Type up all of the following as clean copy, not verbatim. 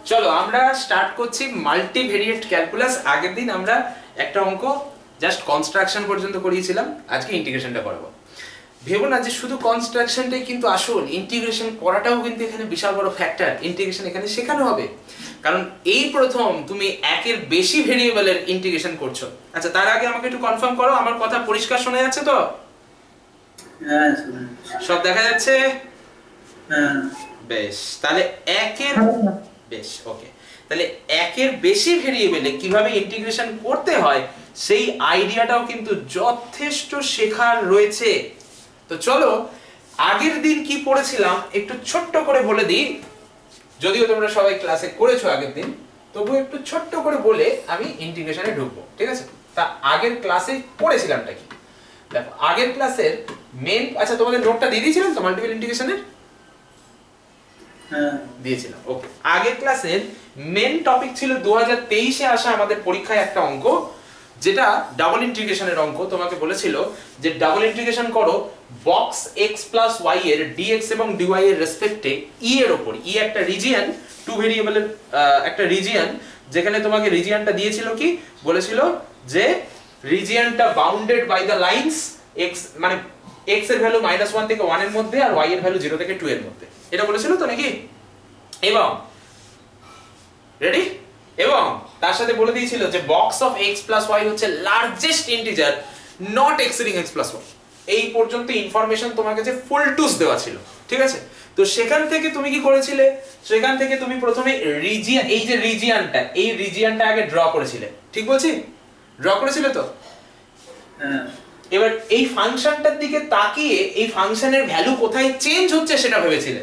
চলো আমরা স্টার্ট করছি মাল্টিভেরিয়েট ক্যালকুলাস। আগের দিন আমরা একটা অঙ্ক জাস্ট কনস্ট্রাকশন পর্যন্ত করিয়েছিলাম, আজকে ইন্টিগ্রেশনটা করাবো। ভেবো না যে শুধু কনস্ট্রাকশনটাই কিন্তু আসল, ইন্টিগ্রেশন করাটাও কিন্তু এখানে বিশাল বড় ফ্যাক্টর। ইন্টিগ্রেশন এখানে শেখানো হবে, কারণ এই প্রথম তুমি একের বেশি ভেরিয়েবলের ইন্টিগ্রেশন করছো। আচ্ছা, তার আগে আমাকে একটু কনফার্ম করো, আমার কথা পরিষ্কার শোনা যাচ্ছে তো? হ্যাঁ, সব দেখা যাচ্ছে? হ্যাঁ, বেশ, তাহলে একের বেশ ওকে, তাহলে একের বেশি ভেরিয়েবলে কিভাবে ইন্টিগ্রেশন করতে হয় সেই আইডিয়াটাও কিন্তু যথেষ্ট শেখার রয়েছে। তো চলো আগের দিন কি পড়েছিলাম একটু ছোট্ট করে বলে দিই, যদিও তোমরা সবাই ক্লাসে করেছো আগের দিন, তবু একটু ছোট্ট করে বলে আমি ইন্টিগ্রেশনে ঢুকবো, ঠিক আছে? তা আগের ক্লাসে পড়েছিলামটা কি দেখো। আগের ক্লাসের মেন, আচ্ছা তোমাদের নোটটা দিয়ে দিয়েছিলাম তো মাল্টিপল ইন্টিগ্রেশনের? হ্যাঁ দিয়েছিলাম, ওকে। আগের ক্লাসের মেন টপিক ছিল 2023-এ আসা আমাদের পরীক্ষায় একটা অঙ্ক, যেটা ডাবল ইন্টিগ্রেশনের অঙ্ক। তোমাকে বলেছিল যে ডাবল ইন্টিগ্রেশন করো বক্স x প্লাস y এর dx এবং dy এর রেসপেক্টে e এর উপর। e একটা রিজিয়ন, টু ভেরিয়েবলের একটা রিজিয়ন, যেখানে তোমাকে রিজিয়নটা দিয়েছিল কি, বলেছিল যে রিজিয়নটা bounded by the lines x, মানে x এর ভ্যালু -1 থেকে 1 এর মধ্যে আর y এর ভ্যালু 0 থেকে 2 এর মধ্যে। এটা বলেছিল তো নাকি? এবং রেডি, এবং তার সাথে বলে দিয়েছিল যে box of x plus y হচ্ছে largest integer not exceeding x plus y। এই পর্যন্ত ইনফরমেশন তোমার কাছে ফুল টুস দেওয়া ছিল, ঠিক আছে? তো সেখান থেকে তুমি কি করেছিলে, সেখান থেকে তুমি প্রথমে রিজিয়ন, এই যে রিজিয়নটা, এই রিজিয়নটা আগে ড্র করেছিলে, ঠিক বলছি? ড্র করেছিলে তো? হ্যাঁ। এবার এই ফাংশনটার দিকে তাকিয়ে এই ফাংশনের ভ্যালু কোথায় চেঞ্জ হচ্ছে সেটা ভেবেছিলে,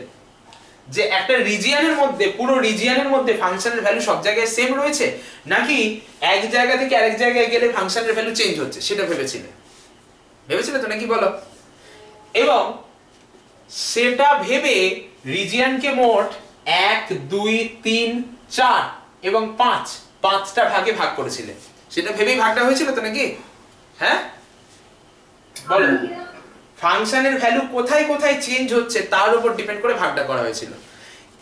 যে একটা রিজিয়নের মধ্যে, পুরো রিজিয়নের মধ্যে ফাংশনের ভ্যালু সব জায়গায় সেম রয়েছে, নাকি এক জায়গা থেকে আরেক জায়গায় গেলে ফাংশনের ভ্যালু চেঞ্জ হচ্ছে, সেটা ভেবেছিলে? ভেবেছিলে তো নাকি বলো? এবং সেটা ভেবে রিজিয়নকে মোট 1 2 3 4 এবং 5 পাঁচটা ভাগে ভাগ করেছিলে। সেটা ভেবেই ভাগটা হয়েছিল তো নাকি? হ্যাঁ বলো, ফাংশনের ভ্যালু কোথায় কোথায় চেঞ্জ হচ্ছে তার উপর ডিপেন্ড করে ভাগটা করা হয়েছিল।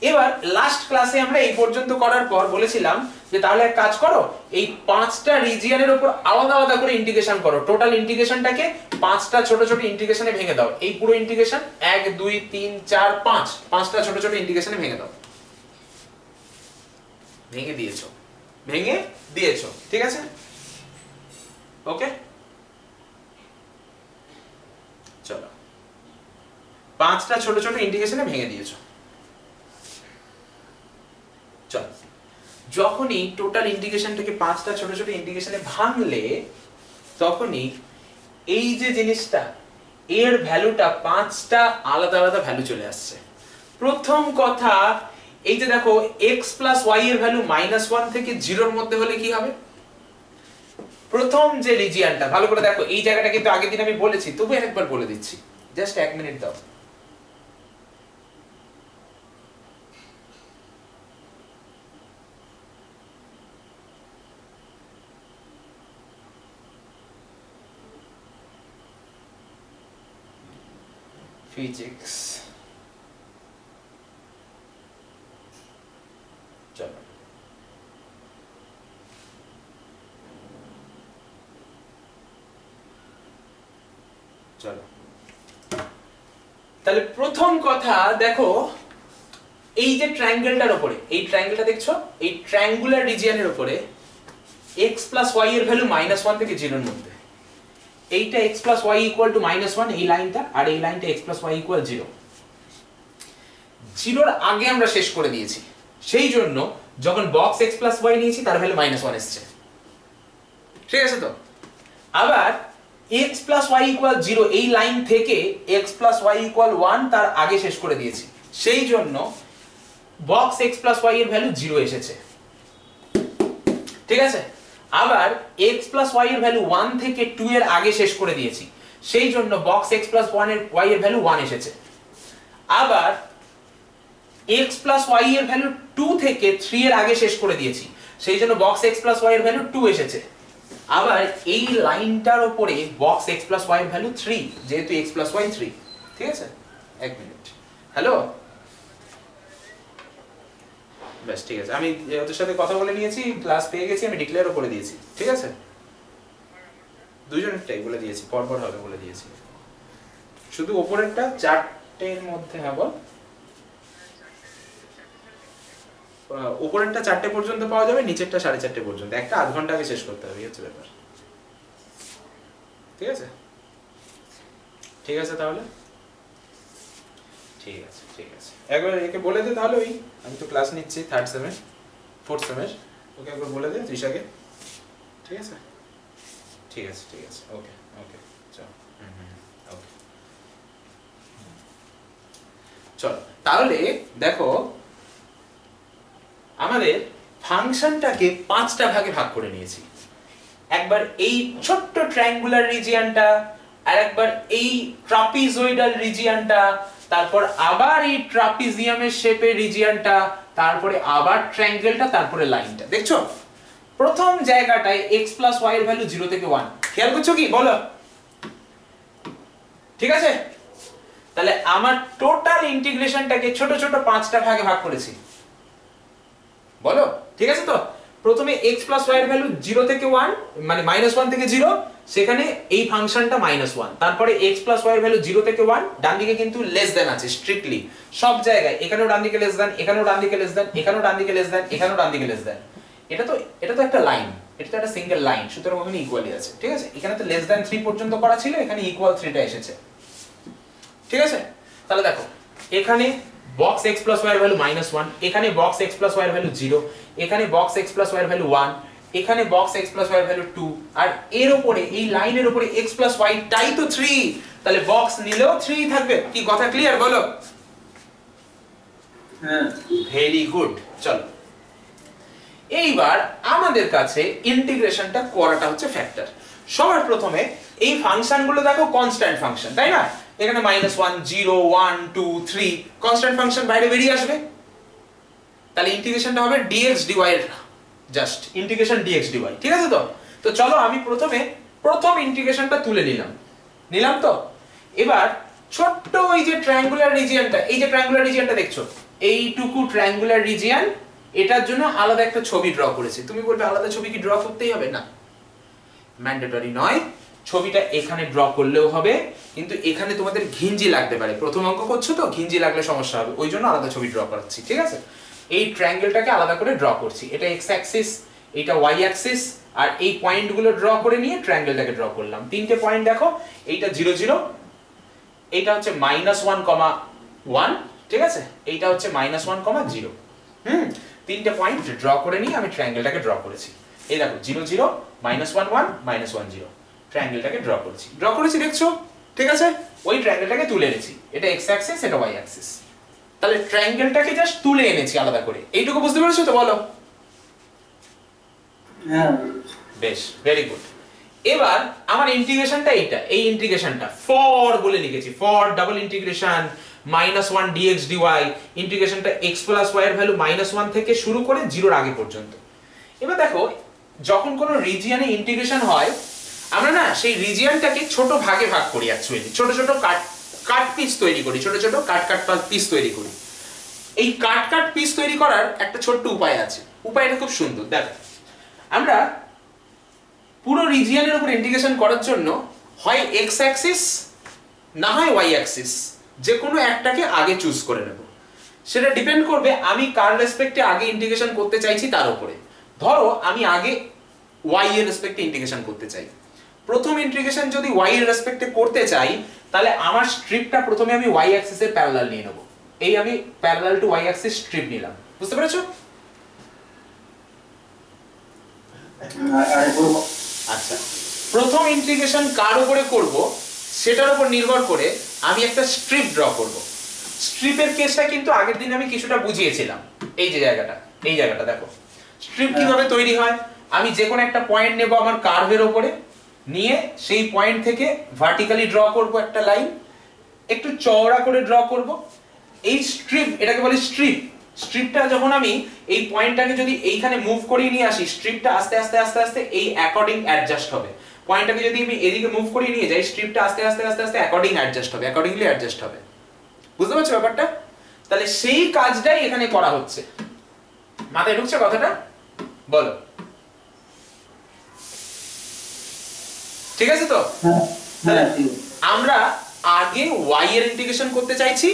এবার লাস্ট ক্লাসে আমরা এই পর্যন্ত করার পর বলেছিলাম যে তাহলে এক কাজ করো, এই পাঁচটা রিজিয়নের উপর আলাদা আলাদা করে ইন্টিগ্রেশন করো। টোটাল ইন্টিগ্রেশনটাকে পাঁচটা ছোট ছোট ইন্টিগ্রেশনে ভেঙে দাও। এই পুরো ইন্টিগ্রেশন 1 2 3 4 5 পাঁচটা ছোট ছোট ইন্টিগ্রেশনে ভেঙে দাও। ভেঙে দিয়েছো, ভেঙে দিয়েছো, ঠিক আছে? ওকে, চলো পাঁচটা ছোট ছোট ইন্টিগ্রেশনে ভেঙে দিয়েছো। চলো, যখনই টোটাল ইন্টিগ্রেশনটাকে পাঁচটা ছোট ছোট ইন্টিগ্রেশনে ভাঙলে, তখনই এই যে জিনিসটা, এর ভ্যালুটা পাঁচটা আলাদা আলাদা ভ্যালু চলে আসছে। প্রথম কথা, এই যে দেখো x প্লাস y এর ভ্যালু -1 থেকে 0 এর মধ্যে হলে কি হবে? প্রথম যে রিজিয়নটা, ভালো করে দেখো, এই জায়গাটা কিন্তু আগের দিন আমি বলেছি, তবু আরেকবার বলে দিচ্ছি, জাস্ট 1 মিনিট দাও। ফিজিক্স, চলো চলো, তাহলে প্রথম কথা দেখো, এই যে ট্রায়াঙ্গেলটার উপরে, এই ট্রায়াঙ্গেলটা দেখছো, এই ট্রায়াঙ্গুলার রিজিয়নের উপরে x প্লাস y এর ভ্যালু -1 থেকে 0 এর মধ্যে। এইটা x plus y equal to -1, এই লাইনটা, আর এই লাইনটা x প্লাস y ইকুয়াল 0। 0 এর আগে আমরা শেষ করে দিয়েছি, সেই জন্য যখন বক্স x প্লাস y নিয়েছি তার ভ্যালু -1 এসছে, ঠিক আছে তো? আবার x প্লাস y ইকুয়াল 0 এই লাইন থেকে x প্লাস y ইকুয়াল 1 তার আগে শেষ করে দিয়েছি, সেই জন্য বক্স x প্লাস y এর ভ্যালু 0 এসেছে, ঠিক আছে? আবার x প্লাস y এর ভ্যালু 1 থেকে 2 এর আগে শেষ করে দিয়েছি, সেই জন্য বক্স x প্লাস y এর ভ্যালু 1 এসেছে। আবার x প্লাস y এর ভ্যালু 2 থেকে 3 এর আগে শেষ করে দিয়েছি, সেই জন্য বক্স x প্লাস y এর ভ্যালু 2 এসেছে। আবার এই লাইনটার উপরে বক্স x প্লাস y এর ভ্যালু 3, যেহেতু x প্লাস y 3, ঠিক আছে? 1 মিনিট, হ্যালো বেশ ঠিক আছে, আমি ওদের সাথে কথা বলে নিয়েছি, ক্লাস পেয়ে গেছি, আমি ডিক্লেয়ারও করে দিয়েছি, ঠিক আছে? দুজনেরটাই বলে দিয়েছি, পরপর হবে বলে দিয়েছি। শুধু ওপরেরটা 4টের মধ্যে হবে, উপরেরটা 4টে পর্যন্ত পাওয়া যাবে, নিচেরটা 4:30 পর্যন্ত, একটা আধ ঘন্টা আগে শেষ করতে হবে, হচ্ছে ব্যাপার। ঠিক আছে, ঠিক আছে তাহলে, ঠিক আছে ঠিক আছে। একবার একে বলে দে তাহলে, ওই আমি তো ক্লাস নিচ্ছি 3rd সেমের 4th সেমের, ওকে একবার বলে দে তৃষাকে, ঠিক আছে? ঠিক আছে ঠিক আছে, ওকে ওকে, চল ওকে চল। তাহলে দেখো আমাদের ফাংশনটাকে 5টা ভাগে ভাগ করে নিয়েছি। একবার এই ছোট্ট ট্রায়াঙ্গুলার রিজিয়নটা, আর একবার এই ট্রাপিজয়েডাল রিজিয়নটা, তারপর আবার এই ট্রাপিজিয়ামের শেপের রিজিয়নটা, তারপরে আবার ট্রায়াঙ্গেলটা, তারপরে লাইনটা। দেখছো প্রথম জায়গাটায় x + y এর ভ্যালু 0 থেকে 1, খেয়াল করছো কি বলো? ঠিক আছে, তাহলে আমার টোটাল ইন্টিগ্রেশনটাকে ছোট ছোট 5টা ভাগে ভাগ করেছি, বলো ঠিক আছে তো? প্রথমে x + y এর ভ্যালু 0 থেকে 1, মানে -1 থেকে 0, সেখানে এই ফাংশনটা -1। তারপরে x + y এর ভ্যালু 0 থেকে 1, ডান দিকে কিন্তু লেস দ্যান আছে স্ট্রিক্টলি সব জায়গায়, এখানেও ডান দিকে লেস দ্যান, এখানেও ডান দিকে লেস দ্যান, এখানেও ডান দিকে লেস দ্যান, এখানেও ডান দিকে লেস দ্যান। এটা তো একটা লাইন, এটা তো একটা সিঙ্গেল লাইন, সুতরাং ওখানে ইকুয়ালি আছে, ঠিক আছে? এখানে তো লেস দ্যান 3 পর্যন্ত করা ছিল, এখানে ইকুয়াল 3টা এসেছে, ঠিক আছে? তাহলে দেখো এখানে বক্স x + y এর ভ্যালু -1, এখানে বক্স x + y এর ভ্যালু 0, এখানে বক্স x + y এর ভ্যালু 1, এখানে বক্স x + y এর ভ্যালু 2, আর এর উপরে এই লাইনের উপরে x + y টাই তো 3, তাহলে বক্স নিলেও 3 থাকবে। কি কথা ক্লিয়ার বলো? হ্যাঁ, ভেরি গুড। চলো এইবার আমাদের কাছে ইন্টিগ্রেশনটা করাটা হচ্ছে ফ্যাক্টর। সবার প্রথমে এই ফাংশনগুলো দেখো কনস্ট্যান্ট ফাংশন, তাই না? এখানে -1 0 1 2 3 কনস্ট্যান্ট ফাংশন বাইরে বেরিয়ে আসবে, তাহলে ইন্টিগ্রেশনটা হবে dx dy এর, জাস্ট ইন্টিগ্রেশন dx dy, ঠিক আছে তো? তো চলো আমি প্রথম ইন্টিগ্রেশনটা তুলে নিলাম তো। এবার ছোট্ট ওই যে ট্রায়াঙ্গুলার রিজিয়নটা, এই যে ট্রায়াঙ্গুলার রিজিয়নটা দেখছো, এইটুকু ট্রায়াঙ্গুলার রিজিয়ন, এটার জন্য আলাদা একটা ছবি ড্র করেছি। তুমি বলবে আলাদা ছবি কি ড্র করতেই হবে? না, ম্যান্ডেটরি নয়, ছবিটা এখানে ড্র করলেও হবে, কিন্তু এখানে তোমাদের ঘিঞ্জি লাগতে পারে, প্রথম অঙ্ক করছো তো, ঘিঞ্জি লাগলে সমস্যা হবে, ওই জন্য আলাদা ছবি ড্র করাচ্ছি, ঠিক আছে? এই ট্রায়াঙ্গেলটাকে আলাদা করে ড্র করছি, এটা x অ্যাক্সিস, এটা y অ্যাক্সিস, আর এই পয়েন্টগুলো ড্র করে নিয়ে ট্রায়াঙ্গেলটাকে ড্র করলাম। 3টে পয়েন্ট দেখো, এইটা 0 0, এইটা হচ্ছে -1, 1, ঠিক আছে? এইটা হচ্ছে -1, 0। 3টে পয়েন্ট ড্র করে নিয়ে আমি ট্রায়াঙ্গেলটাকে ড্র করেছি। এই দেখো 0 0 -1 1 -1 0, ট্রায়াঙ্গেলটাকে ড্র করেছি, দেখছো? ঠিক আছে, ওই ট্রায়াঙ্গেলটাকে তুলে এনেছি, এটা x অ্যাক্সিস, এটা y অ্যাক্সিস, তাহলে ট্রায়াঙ্গেলটাকে জাস্ট তুলে এনেছি আলাদা করে। এইটুকু বুঝতে পেরেছো তো? বলো। হ্যাঁ, বেশ, ভেরি গুড। এবার আমার ইন্টিগ্রেশনটা এইটা, এই ইন্টিগ্রেশনটা ফর বলে লিখেছি, for double integration -1 dx dy, ইন্টিগ্রেশনটা x + y এর ভ্যালু -1 থেকে শুরু করে 0 এর আগে পর্যন্ত। এবার দেখো যখন কোনো রিজিয়নে ইন্টিগ্রেশন হয়, আমরা না সেই রিজিয়নটাকে ছোট ভাগে ভাগ করি, অ্যাকচুয়ালি ছোট ছোট কাট পিস তৈরি করি, ছোট ছোট কাট পিস তৈরি করি। এই কাট পিস তৈরি করার একটা ছোট্ট উপায় আছে, উপায়টা খুব সুন্দর। দেখো আমরা পুরো রিজিয়নের উপর ইন্টিগ্রেশন করার জন্য হয় x অ্যাক্সিস না হয় y অ্যাক্সিস, যে কোনো একটাকে আগে চুজ করে নেব। সেটা ডিপেন্ড করবে আমি কার রেসপেক্টে আগে ইন্টিগ্রেশন করতে চাইছি তার উপরে। ধরো আমি আগে y এর রেসপেক্টে ইন্টিগ্রেশন করতে চাই, প্রথম ইন্টিগ্রেশন যদি y এর রেসপেক্টে করতে চাই, তাহলে আমার স্ট্রিপটা প্রথমে আমি y অ্যাক্সিসের প্যারালাল নিয়ে নেব। এই আমি parallel to y Axis strip নিলাম, বুঝতে পেরেছো? আচ্ছা, প্রথম ইন্টিগ্রেশন কার উপরে করব সেটার উপর নির্ভর করে আমি একটা স্ট্রিপ ড্র করব। স্ট্রিপের কেসটা কিন্তু আগের দিন আমি কিছুটা বুঝিয়েছিলাম। এই যে জায়গাটা দেখো, স্ট্রিপ কিভাবে তৈরি হয়। আমি যে কোনো একটা পয়েন্ট নেব আমার কার্ভের উপরে, নিয়ে সেই পয়েন্ট থেকে ভার্টিক্যালি ড্র করব একটা লাইন, একটু চওড়া করে ড্র করব। এই স্ট্রিপ, এটাকে বলি স্ট্রিপ। স্ট্রিপটা যখন আমি এই পয়েন্টটাকে যদি এইখানে মুভ করিয়ে নিয়ে আসি, স্ট্রিপটা আস্তে আস্তে আস্তে আস্তে এই অ্যাকর্ডিং অ্যাডজাস্ট হবে। পয়েন্টটাকে যদি আমি এদিকে মুভ করিয়ে নিয়ে যাই, স্ট্রিপটা আস্তে আস্তে আস্তে আস্তে অ্যাকর্ডিং অ্যাডজাস্ট হবে, অ্যাকর্ডিংলি অ্যাডজাস্ট হবে। বুঝতে পারছো ব্যাপারটা? তাহলে সেই কাজটাই এখানে করা হচ্ছে। মাথায় ঢুকছে কথাটা? বলো। ঠিক আছে তো? আমরা আগে y এর ইন্টিগ্রেশন করতে চাইছি,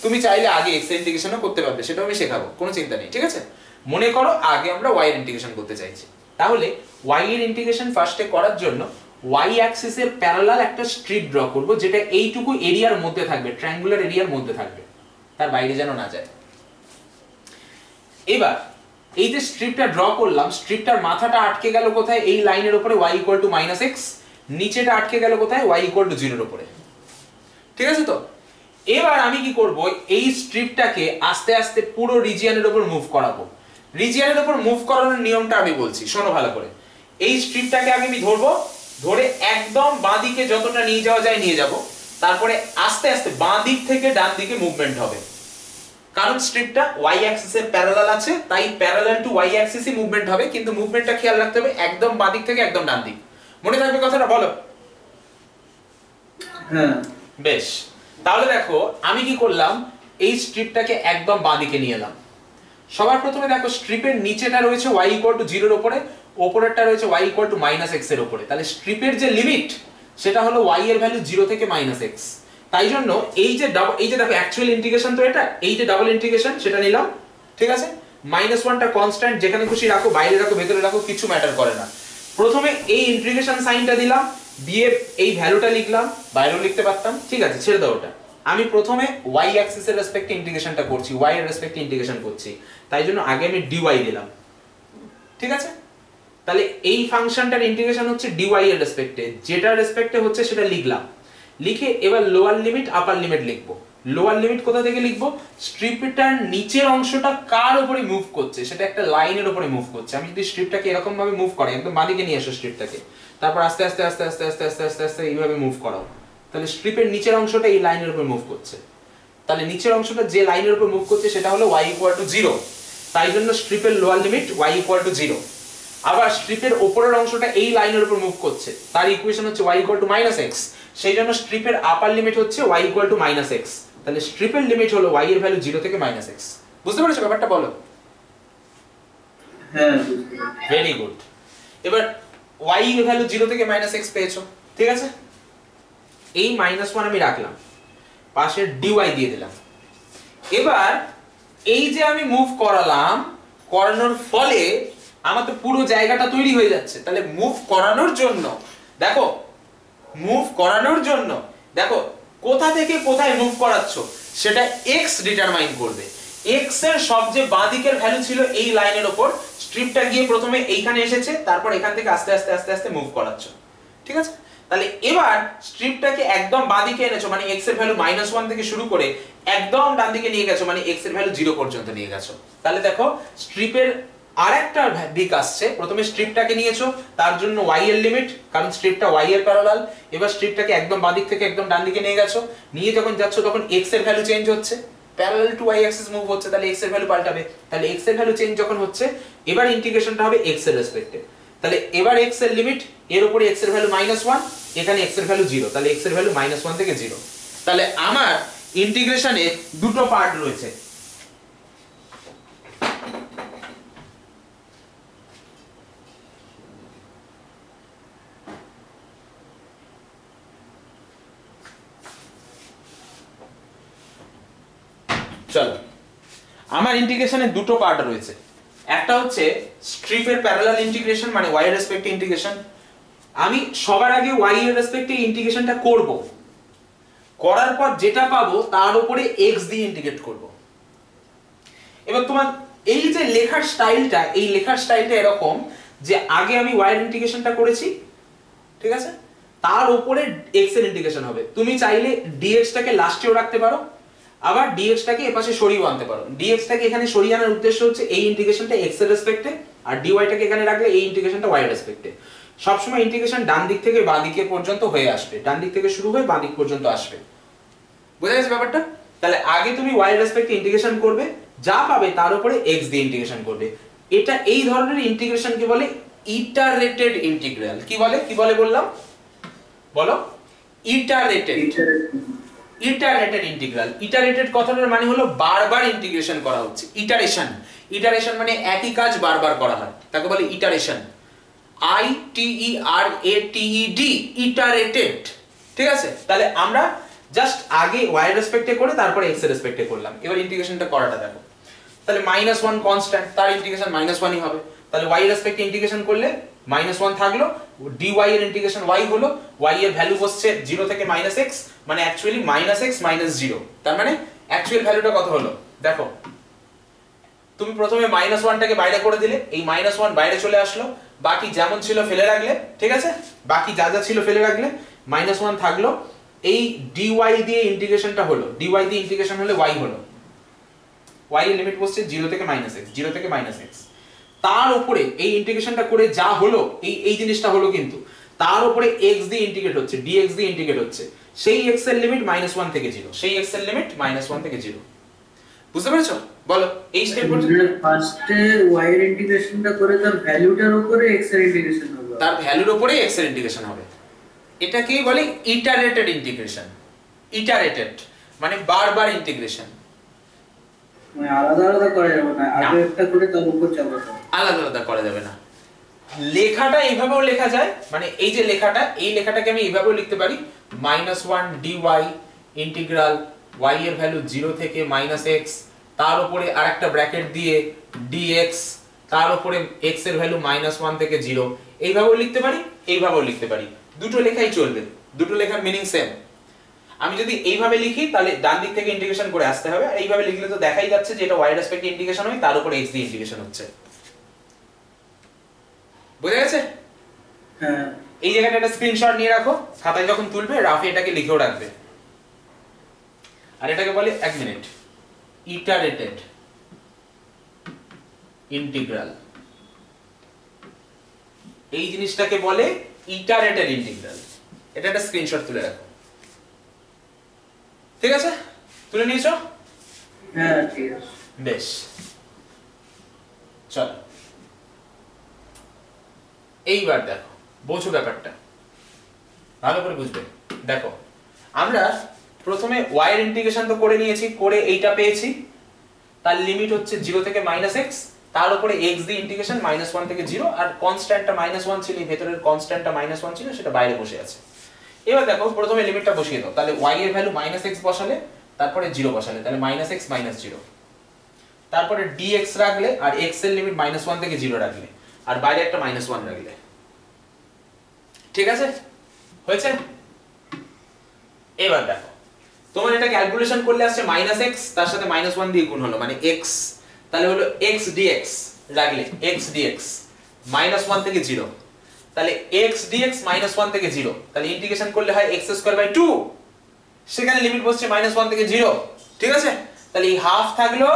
তুমি চাইলে আগে x এর ইন্টিগ্রেশনও করতে পারবে, সেটাও আমি শেখাবো, কোনো চিন্তা নেই। ঠিক আছে, মনে করো আগে আমরা y এর ইন্টিগ্রেশন করতে চাইছি, তাহলে y এর ইন্টিগ্রেশন ফার্স্টে করার জন্য y অ্যাক্সিসের প্যারালাল একটা স্ট্রিপ ড্র করব, যেটা এইটুকু এরিয়ার মধ্যে থাকবে, ট্রায়াঙ্গুলার এরিয়ার মধ্যে থাকবে, তার বাইরে যেন না যায়। এবার এই যে স্ট্রিপটা ড্র করলাম, স্ট্রিপটার মাথাটা আটকে গেল কোথায়? এই লাইনের উপরে y - x, নিচেটা আটকে গেল কোথায়? y = 0 এর উপরে। ঠিক আছে তো? এবার আমি কি করব, এই স্ট্রিপটাকে আস্তে আস্তে পুরো রিজিয়নের উপর মুভ করাবো। রিজিয়নের উপর মুভ করানোর নিয়মটা আমি বলছি, শোনো ভালো করে। এই স্ট্রিপটাকে আগে আমি ধরবো, ধরে একদম বাঁ দিকে যতটা নিয়ে যাওয়া যায় নিয়ে যাব, তারপরে আস্তে আস্তে বাঁ দিক থেকে ডান দিকে মুভমেন্ট হবে, কারণ স্ট্রিপটা y অ্যাক্সিসের প্যারালাল আছে, তাই প্যারালাল টু y অ্যাক্সিসই মুভমেন্ট হবে, কিন্তু মুভমেন্টটা খেয়াল রাখতে হবে একদম বাঁ দিক থেকে একদম ডান দিক। মনে থাকবে কথাটা? বলো। হ্যাঁ, বেশ, তাহলে দেখো আমি কি করলাম, এই স্ট্রিপটাকে একদম বাঁ দিকে নিয়ে এলাম। সবার প্রথমে দেখো স্ট্রিপের নিচেটা রয়েছে y = 0 এর উপরে, উপরেরটা রয়েছে y = -x এর উপরে, তাহলে স্ট্রিপের যে লিমিট সেটা হলো y এর ভ্যালু 0 থেকে -x। তাই জন্য এই যে দেখো অ্যাকচুয়াল ইন্টিগ্রেশন তো এটা, এই যে ডাবল ইন্টিগ্রেশন সেটা নিলাম। ঠিক আছে, -1টা কনস্ট্যান্ট, যেখানে খুশি রাখো, বাইরে রাখো, ভেতরে রাখো, কিছু ম্যাটার করে না। প্রথমে এই ইন্টিগ্রেশন সাইনটা দিলাম, দিয়ে এই ভ্যালুটা লিখলাম, বাইরেও লিখতে পারতাম, ঠিক আছে, ছেড়ে দাও ওটা। আমি প্রথমে y অ্যাক্সিসের রেসপেক্টে ইন্টিগ্রেশনটা করছি, y এর রেসপেক্টে ইন্টিগ্রেশন করছি, তাই জন্য আগে আমি dy দিলাম। ঠিক আছে, তাহলে এই ফাংশনটার ইন্টিগ্রেশন হচ্ছে dy এর রেসপেক্টে, যেটা রেসপেক্টে হচ্ছে সেটা লিখলাম। লিখে এবার লোয়ার লিমিট আপার লিমিট লিখবো। লোয়ার লিমিট কোথা থেকে লিখবো? স্ট্রিপটার নিচের অংশটা কার উপরে মুভ করছে, সেটা একটা লাইনের উপরে মুভ করছে। আমি যদি স্ট্রিপটাকে এরকম ভাবে মুভ করাই, একদম বাঁদিকে নিয়ে আসো স্ট্রিপটাকে, তারপর আস্তে আস্তে আস্তে আস্তে আস্তে আস্তে আস্তে আস্তে এইভাবে মুভ করাও, তাহলে স্ট্রিপের নিচের অংশটা এই লাইনের উপর মুভ করছে। তাহলে নিচের অংশটা যে লাইনের উপর মুভ করছে সেটা হলো y = 0, তাই জন্য স্ট্রিপের লোয়ার লিমিট y = 0। আবার স্ট্রিপের উপরের অংশটা এই লাইনের উপর মুভ করছে, তার ইকুয়েশন হচ্ছে y = -x, সেই জন্য স্ট্রিপের আপার লিমিট হচ্ছে y = -x। তাহলে স্ট্রিপের লিমিট হলো y এর ভ্যালু 0 থেকে -x। বুঝতে পেরেছো ব্যাপারটা? বলো। হ্যাঁ, ভেরি গুড। এবার y এর ভ্যালু 0 থেকে -x পেয়েছো, ঠিক আছে। এই -1 আমি রাখলাম, পাশে dy দিয়ে দিলাম। এবার এই যে আমি মুভ করালাম, করানোর ফলে আমার তো পুরো জায়গাটা তৈরি হয়ে যাচ্ছে। তাহলে মুভ করানোর জন্য দেখো, দেখো কোথা থেকে কোথায় মুভ করাচ্ছো সেটা x ডিটারমাইন করবে। x এর সবচেয়ে বাঁ দিকের ভ্যালু ছিল এই লাইনের উপর, স্ট্রিপটা গিয়ে প্রথমে এইখানে এসেছে, তারপর এখান থেকে আস্তে আস্তে আস্তে আস্তে মুভ করাচ্ছো, ঠিক আছে। তাহলে এবার স্ট্রিপটাকে একদম বাঁ দিকে এনেছো, মানে x এর ভ্যালু -1 থেকে শুরু করে একদম ডান দিকে নিয়ে গেছো, মানে x এর ভ্যালু 0 পর্যন্ত নিয়ে গেছো। তাহলে দেখো স্ট্রিপের আরেকটা দিক আসছে। প্রথমে স্ট্রিপটাকে নিয়েছো, তার জন্য y এর লিমিট, কারণ স্ট্রিপটা y এর প্যারালাল। এবার স্ট্রিপটাকে একদম বাঁ দিক থেকে একদম ডান দিকে নিয়ে গেছো, নিয়ে যখন যাচ্ছ তখন x এর ভ্যালু চেঞ্জ হচ্ছে, parallel to y Axis move হচ্ছে, তাহলে x এর ভ্যালু পাল্টাবে। তাহলে x এর ভ্যালু চেঞ্জ যখন হচ্ছে, এবার ইন্টিগ্রেশনটা হবে x এর রেসপেক্টে। তাহলে এবার x এর লিমিট, এর উপরে x এর ভ্যালু -1, এখানে x এর ভ্যালু 0, তাহলে x এর ভ্যালু -1 থেকে 0। তাহলে আমার ইন্টিগ্রেশনে দুটো পার্ট রয়েছে। চলো, আমার ইন্টিগ্রেশনে দুটো পার্ট রয়েছে। একটা হচ্ছে স্ট্রিপের প্যারালাল ইন্টিগ্রেশন, মানে y এর রেসপেক্টে ইন্টিগ্রেশন। আমি সবার আগে y এর রেসপেক্টে ইন্টিগ্রেশনটা করব, করার পর যেটা পাবো তার উপরে x দিয়ে ইন্টিগ্রেট করব। এবার তোমার এই যে লেখার স্টাইলটা, এই লেখার স্টাইলটা এরকম যে আগে আমি y এর ইন্টিগ্রেশনটা করেছি, ঠিক আছে, তার উপরে x এর ইন্টিগ্রেশন হবে। তুমি চাইলে dx টাকে লাস্টেও রাখতে পারো, আবার dx টাকে এপাশে সরিয়ে আনতে পারো। dx টাকে এখানে সরিয়ে আনার উদ্দেশ্য হচ্ছে এই ইন্টিগ্রেশনটা x এর রেসপেক্টে, আর dy টাকে এখানে রাখলে এই ইন্টিগ্রেশনটা y এর রেসপেক্টে। সবসময় ইন্টিগ্রেশন ডান দিক থেকে বাঁ দিকে পর্যন্ত হয়ে আসবে, ডান দিক থেকে শুরু হয়ে বাঁ দিক পর্যন্ত আসবে। বুঝা গেছে ব্যাপারটা? তাহলে আগে তুমি y এর রেসপেক্টে ইন্টিগ্রেশন করবে, যা পাবে তার উপরে x দিয়ে ইন্টিগ্রেশন করবে। এটা এই ধরনের ইন্টিগ্রেশনকে বলে ইটারেটেড ইন্টিগ্রাল। কি বলে বললাম? বলো। ইটারেটেড। ইটারেটেড ইন্টিগ্রাল। ইটারেটেড কথাটার মানে হলো বারবার ইন্টিগ্রেশন করা হচ্ছে। ইটারেশন, ইটারেশন মানে একই কাজ বারবার করা হয়, তাকে বলে ইটারেশন। ITERATED, ইটারেটেড। ঠিক আছে, তাহলে আমরা জাস্ট আগে y এর রেসপেক্টে করে তারপরে x এর রেসপেক্টে করলাম। এবার ইন্টিগ্রেশনটা করাটা দেখো, তাহলে -1 কনস্ট্যান্ট, তার ইন্টিগ্রেশন -1ই হবে। তাহলে y এর রেসপেক্টে ইন্টিগ্রেশন করলে -1 থাকলো, dy এর ইন্টিগ্রেশন y হলো, y এর ভ্যালু বসছে 0 থেকে -x, মানে অ্যাকচুয়ালি -x -0। তার মানে অ্যাকচুয়াল ভ্যালুটা কত হলো দেখো, তুমি প্রথমে -1টাকে বাইরে করে দিলে, এই -1 বাইরে চলে আসলো, বাকি যেমন ছিল ফেলে রাখলে। ঠিক আছে, বাকি যা যা ছিল ফেলে রাখলে, -1 থাকলো, এই dy দিয়ে ইন্টিগ্রেশনটা হলো, dy দিয়ে ইন্টিগ্রেশন হলে y হলো, y এর লিমিট বসছে 0 থেকে -x, 0 থেকে -x। তার উপরে এই ইন্টিগ্রেশনটা করে যা হলো, এই জিনিসটা হলো, কিন্তু তার উপরে x দিয়ে ইন্টিগ্রেট হচ্ছে, dx দিয়ে ইন্টিগ্রেট হচ্ছে, সেই x এর লিমিট -1 থেকে 0, সেই x এর লিমিট -1 থেকে 0। বুঝতে পেরেছো? বলো এই স্টেপ পর্যন্ত। ফার্স্টে y এর ইন্টিগ্রেশনটা করে তার ভ্যালুটার উপরে x এর ইন্টিগ্রেশন হবে, তার ভ্যালুর উপরে x এর ইন্টিগ্রেশন হবে। এটাকেই বলে ইটারেটেড ইন্টিগ্রেশন। ইটারেটেড মানে বারবার ইন্টিগ্রেশন, মানে আলাদা আলাদা করা যাবে না, আগে একটা করে তার উপর চাপাতে হবে। আলাদা আলাদা করা যাবে না। লেখাটা এইভাবেও লেখা যায়, মানে এই যে লেখাটা, এই লেখাটাকে আমি এইভাবেও লিখতে পারি, -1 dy ইন্টিগ্রাল y এর ভ্যালু 0 থেকে -x, তার উপরে আরেকটা ব্র্যাকেট দিয়ে dx, তার উপরে x এর ভ্যালু -1 থেকে 0। এইভাবেও লিখতে পারি, এইভাবেও লিখতে পারি, দুটো লেখাই চলবে, দুটো লেখার মিনিং সেম। আমি যদি এইভাবে লিখি তাহলে ডান দিক থেকে ইন্টিগ্রেশন করে আসতে হবে, আর এইভাবে লিখলে তো দেখাই যাচ্ছে যে এটা y এর রেসপেক্টে ইন্টিগ্রেশন হয়, তার উপরে x দিয়ে ইন্টিগ্রেশন হচ্ছে। বুঝা গেছে? হ্যাঁ, এই জায়গাটা একটা স্ক্রিনশট নিয়ে রাখো, খাতায় যখন তুলবে রাফে এটাকে লিখেও রাখবে। আর এটাকে বলে, এক মিনিট, ইটারেটেড ইন্টিগ্রাল। এই জিনিসটাকে বলে ইটারেটেড ইন্টিগ্রাল। এটা একটা স্ক্রিনশট তুলে রাখো। ঠিক আছে, তুলে নিয়েছো? হ্যাঁ ঠিক আছে, বেশ, চলো এইবার দেখো, বোঝো ব্যাপারটা, ভালো করে বুঝবে। দেখো, আমরা প্রথমে y এর ইন্টিগ্রেশন তো করে নিয়েছি, করে এইটা পেয়েছি, তার লিমিট হচ্ছে 0 থেকে -x, তার উপরে x দিয়ে ইন্টিগ্রেশন -1 থেকে 0, আর কনস্ট্যান্টটা -1 ছিল, এই ভেতরের কনস্ট্যান্টটা -1 ছিল, সেটা বাইরে বসে আছে। এবার দেখো, প্রথমে লিমিটটা বসিয়ে দাও, তাহলে y এর ভ্যালু -x বসালে, তারপরে 0 বসালে, তাহলে -x -0, তারপরে dx রাখলে, আর x এর লিমিট -1 থেকে 0 রাখলে, আর বাইরে একটা -1 রাখলে। ঠিক আছে, হয়েছে? এবার দেখো, তোমার এটা ক্যালকুলেশন করলে আসছে -x, তার সাথে -1 দিয়ে গুণ হলো, মানে x, তাহলে হলো x dx রাখলে, x dx -1 থেকে 0, তাহলে x dx -1 থেকে 0, তাহলে ইন্টিগ্রেশন করলে হয় x²/2, সেখানে লিমিট বসছে -1 থেকে 0। ঠিক আছে, তাহলে এই হাফ থাকলো,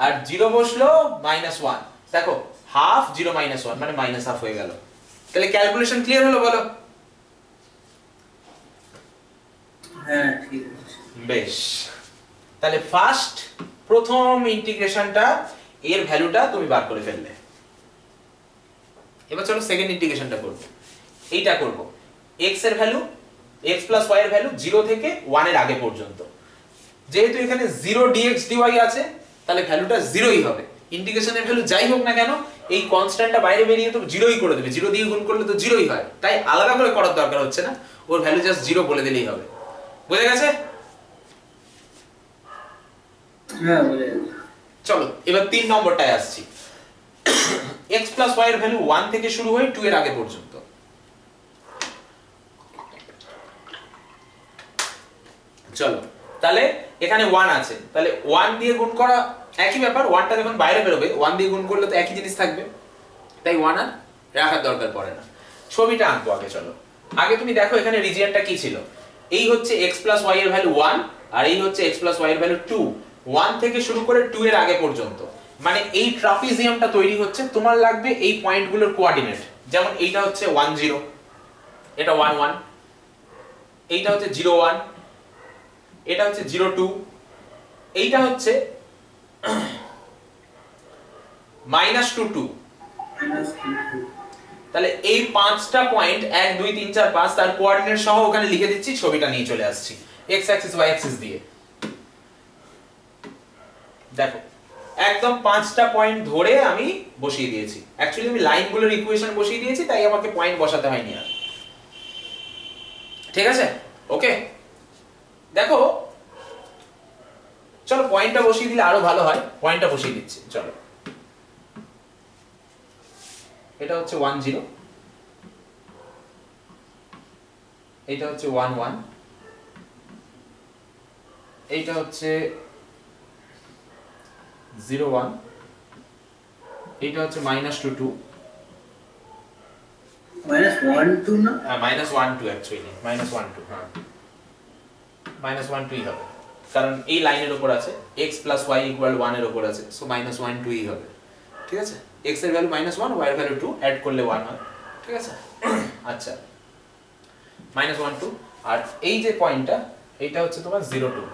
আর 0 বসলো, -1, দেখো হাফ 0 -1 মানে -1/2 হয়ে গেল। তাহলে ক্যালকুলেশন ক্লিয়ার হলো? বলো। হ্যাঁ ঠিক আছে, বেশ, তাহলে ফার্স্ট প্রথম ইন্টিগ্রেশনটা, এর ভ্যালুটা তুমি বার করে ফেললে। এবার চলো সেকেন্ড ইন্টিগ্রেশনটা করব। এইটা করব, x এর ভ্যালু, x + y এর ভ্যালু 0 থেকে 1 এর আগে পর্যন্ত। যেহেতু এখানে 0 dx dy আছে, তাহলে ভ্যালুটা 0ই হবে। ইন্টিগ্রেশনের ভ্যালু যাই হোক না কেন, এই কনস্ট্যান্টটা বাইরে বেরিয়ে তো 0ই করে দেবে, 0 দিয়ে গুণ করলে তো 0ই হয়, তাই আলাদা করে করার দরকার হচ্ছে না, ওর ভ্যালু জাস্ট 0 বলে দিলেই হবে। বুঝে গেছে? হ্যাঁ বুঝে গেছি। চলো এবার 3 নম্বরটায় আসছি। x + y এর ভ্যালু 1 থেকে শুরু হয়ে 2 এর আগে পর্যন্ত। চলো, তাহলে এখানে 1 আছে, তাহলে 1 দিয়ে গুণ করা একই ব্যাপার, 1টা যখন বাইরে বেরোবে 1 দিয়ে গুণ করলে তো একই জিনিস থাকবে, তাই 1 আর রাখার দরকার পড়ে না। ছবিটা আঁকবো আগে। চলো, আগে তুমি দেখো এখানে রিজিয়নটা কি ছিল। এই হচ্ছে x + y এর ভ্যালু 1, আর এই হচ্ছে x + y এর ভ্যালু 2। 1 থেকে শুরু করে 2 এর আগে পর্যন্ত, মানে এই ট্রাপিজিয়ামটা তৈরি হচ্ছে। তোমার লাগবে এই পয়েন্টগুলোর কোঅর্ডিনেট, যেমন এইটা হচ্ছে 1 0, এটা 1 1, এইটা হচ্ছে 0 1, এটা হচ্ছে 0 2, এইটা হচ্ছে -2 2। তাহলে এই 5টা পয়েন্ট 1 2 3 4 5 তার কোঅর্ডিনেট সহ ওখানে লিখে দিচ্ছি, ছবিটা নিয়ে চলে আসছি। এক্স অ্যাক্সিস ওয়াই অ্যাক্সিস দিয়ে। দেখো একদম 5টা পয়েন্ট ধরে আমি বসিয়ে দিয়েছি। অ্যাকচুয়ালি আমি লাইনগুলোর ইকুয়েশন বসিয়ে দিয়েছি, তাই আমাকে পয়েন্ট বসাতে হয়নি আর। ঠিক আছে, ওকে। দেখো চলো পয়েন্টটা বসিয়ে দিলে আরো ভালো হয়, পয়েন্টটা বসিয়ে দিচ্ছি। চলো, এটা হচ্ছে 1 0, এটা হচ্ছে 1 1, এইটা হচ্ছে 0 1, এইটা হচ্ছে -2 2, -1 2 না, -1 2 অ্যাকচুয়ালি -1 2, হ্যাঁ -1 2 হবে, কারণ এই লাইনের উপর আছে x + y = 1 এর উপর আছে, সো -1 2 হবে। ঠিক আছে, x এর ভ্যালু -1, y এর ভ্যালু 2, অ্যাড করলে 1 হয়। ঠিক আছে, আচ্ছা -1 2, আর এই যে পয়েন্টটা এইটা হচ্ছে তোমার 0 2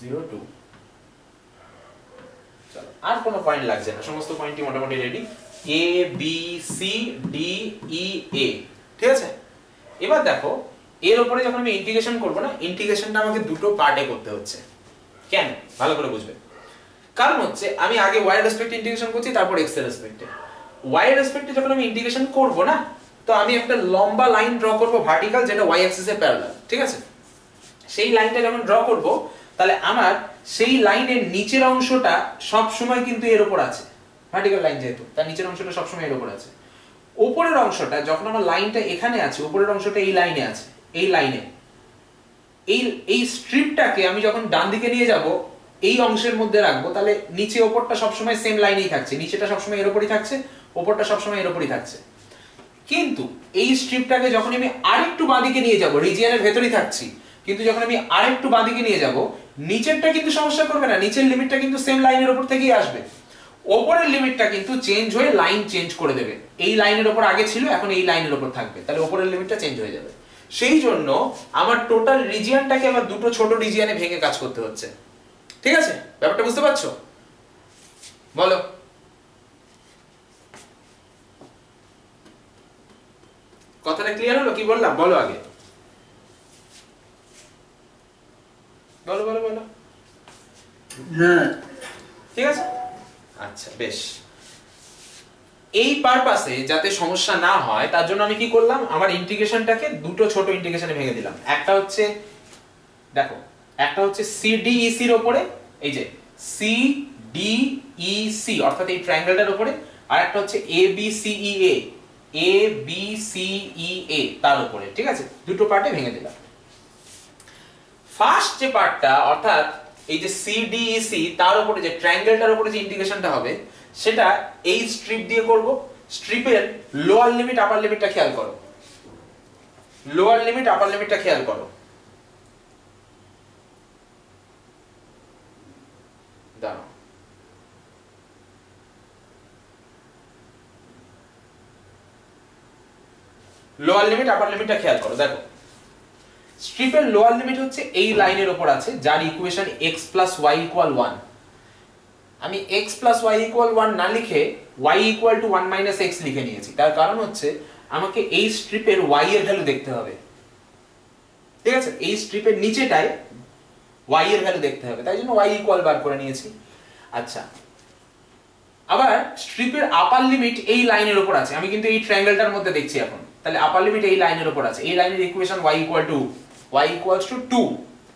0 2। চলো আর কোনো পয়েন্ট লাগছে না, সমস্ত পয়েন্টই মোটামুটি ready. a b c d e a, ঠিক আছে। এবার দেখো এর উপরে যখন আমি ইন্টিগ্রেশন করব না, ইন্টিগ্রেশনটা আমাকে দুটো পার্টে করতে হচ্ছে। কেন, ভালো করে বুঝবে। কারণ হচ্ছে আমি আগে y এর রেসপেক্টে ইন্টিগ্রেশন করছি, তারপর x এর রেসপেক্টে। y এর রেসপেক্টে যখন আমি ইন্টিগ্রেশন করব না, তো আমি একটা লম্বা লাইন ড্র করব ভার্টিক্যাল, যেটা y অ্যাক্সিসে প্যারালাল। ঠিক আছে, সেই লাইনটা যখন ড্র করব, তাহলে আমার সেই লাইনের নিচের অংশটা সব সময় কিন্তু এর উপর আছে, ভার্টিক্যাল লাইন যেহেতু, তার নিচের অংশটা সব সময় এর উপর আছে। উপরের অংশটা যখন আমার লাইনটা এখানে আছে, উপরের অংশটা এই লাইনে আছে, এই লাইনে এই স্ট্রিপটাকে আমি যখন ডান দিকে নিয়ে যাব, এই অংশের মধ্যে রাখবো, তাহলে নিচে ওপরটা সবসময় সেম লাইনেই থাকছে, নিচেটা সবসময় এর উপরই থাকছে, ওপরটা সবসময় এর উপরই থাকছে। কিন্তু এই স্ট্রিপটাকে যখন আমি আরেকটু বাঁদিকে নিয়ে যাব, রিজিয়নের ভেতরেই থাকছি, কিন্তু যখন আমি আরেকটু বাঁদিকে নিয়ে যাব, নিচেরটা কিন্তু সমস্যা করবে না, নিচের লিমিটটা কিন্তু সেম লাইনের উপর থেকেই আসবে। ওপরের লিমিটটা কিন্তু চেঞ্জ হয়ে লাইন চেঞ্জ করে দেবে, এই লাইনের উপর আগে ছিল, এখন এই লাইনের উপর থাকবে, তাহলে ওপরের লিমিটটা চেঞ্জ হয়ে যাবে। সেই জন্য আমার টোটাল রিজিয়নটাকে আমার দুটো ছোট রিজিয়নে ভেঙে কাজ করতে হচ্ছে। ঠিক আছে, ব্যাপারটা বুঝতে পারছো? বলো। কথাটা ক্লিয়ার হলো? কি বললাম বলো আগে, বলো বলো বলো। হ্যাঁ ঠিক আছে, আচ্ছা বেশ। এই পারপাসে যাতে সমস্যা না হয়, তার জন্য আমি কি করলাম, আমার ইন্টিগ্রেশনটাকে দুটো ছোট ইন্টিগ্রেশনে ভেঙে দিলাম। একটা হচ্ছে দেখো, একটা হচ্ছে CDEC এর উপরে, এই যে CDEC অর্থাৎ এই ট্রায়াঙ্গেলটার উপরে, আর একটা হচ্ছে ABCEA তার উপরে। ঠিক আছে, দুটো পার্টে ভেঙে দিলাম। ফার্স্ট যে পার্টটা অর্থাৎ এই যে CDEC তার উপরে যে ট্রায়াঙ্গেলটার উপরে যে ইন্টিগ্রেশনটা হবে, সেটা এই স্ট্রিপ দিয়ে করব। স্ট্রিপের লোয়ার লিমিট আপার লিমিটটা খেয়াল করো, লোয়ার লিমিট আপার লিমিটটা খেয়াল করো। দাঁড়াও, লোয়ার লিমিট আপার লিমিটটা খেয়াল করো। দেখো স্ট্রিপের লোয়ার লিমিট হচ্ছে এই লাইনের উপর আছে, যার ইকুয়েশন x + y = 1। আমি x + y = 1 না লিখে y = 1 - x লিখে নিয়েছি। তার কারণ হচ্ছে আমাকে এই স্ট্রিপের y এর ভ্যালু দেখতে হবে। ঠিক আছে, এই স্ট্রিপের নিচেটায় y এর ভ্যালু দেখতে হবে, তাই জন্য y = বার করে নিয়েছি। আচ্ছা, আবার স্ট্রিপের আপার লিমিট এই লাইনের উপর আছে, আমি কিন্তু এই ট্রায়াঙ্গেলটার মধ্যে দেখছি এখন, তাহলে আপার লিমিট এই লাইনের উপর আছে, এই লাইনের ইকুয়েশন y = 2।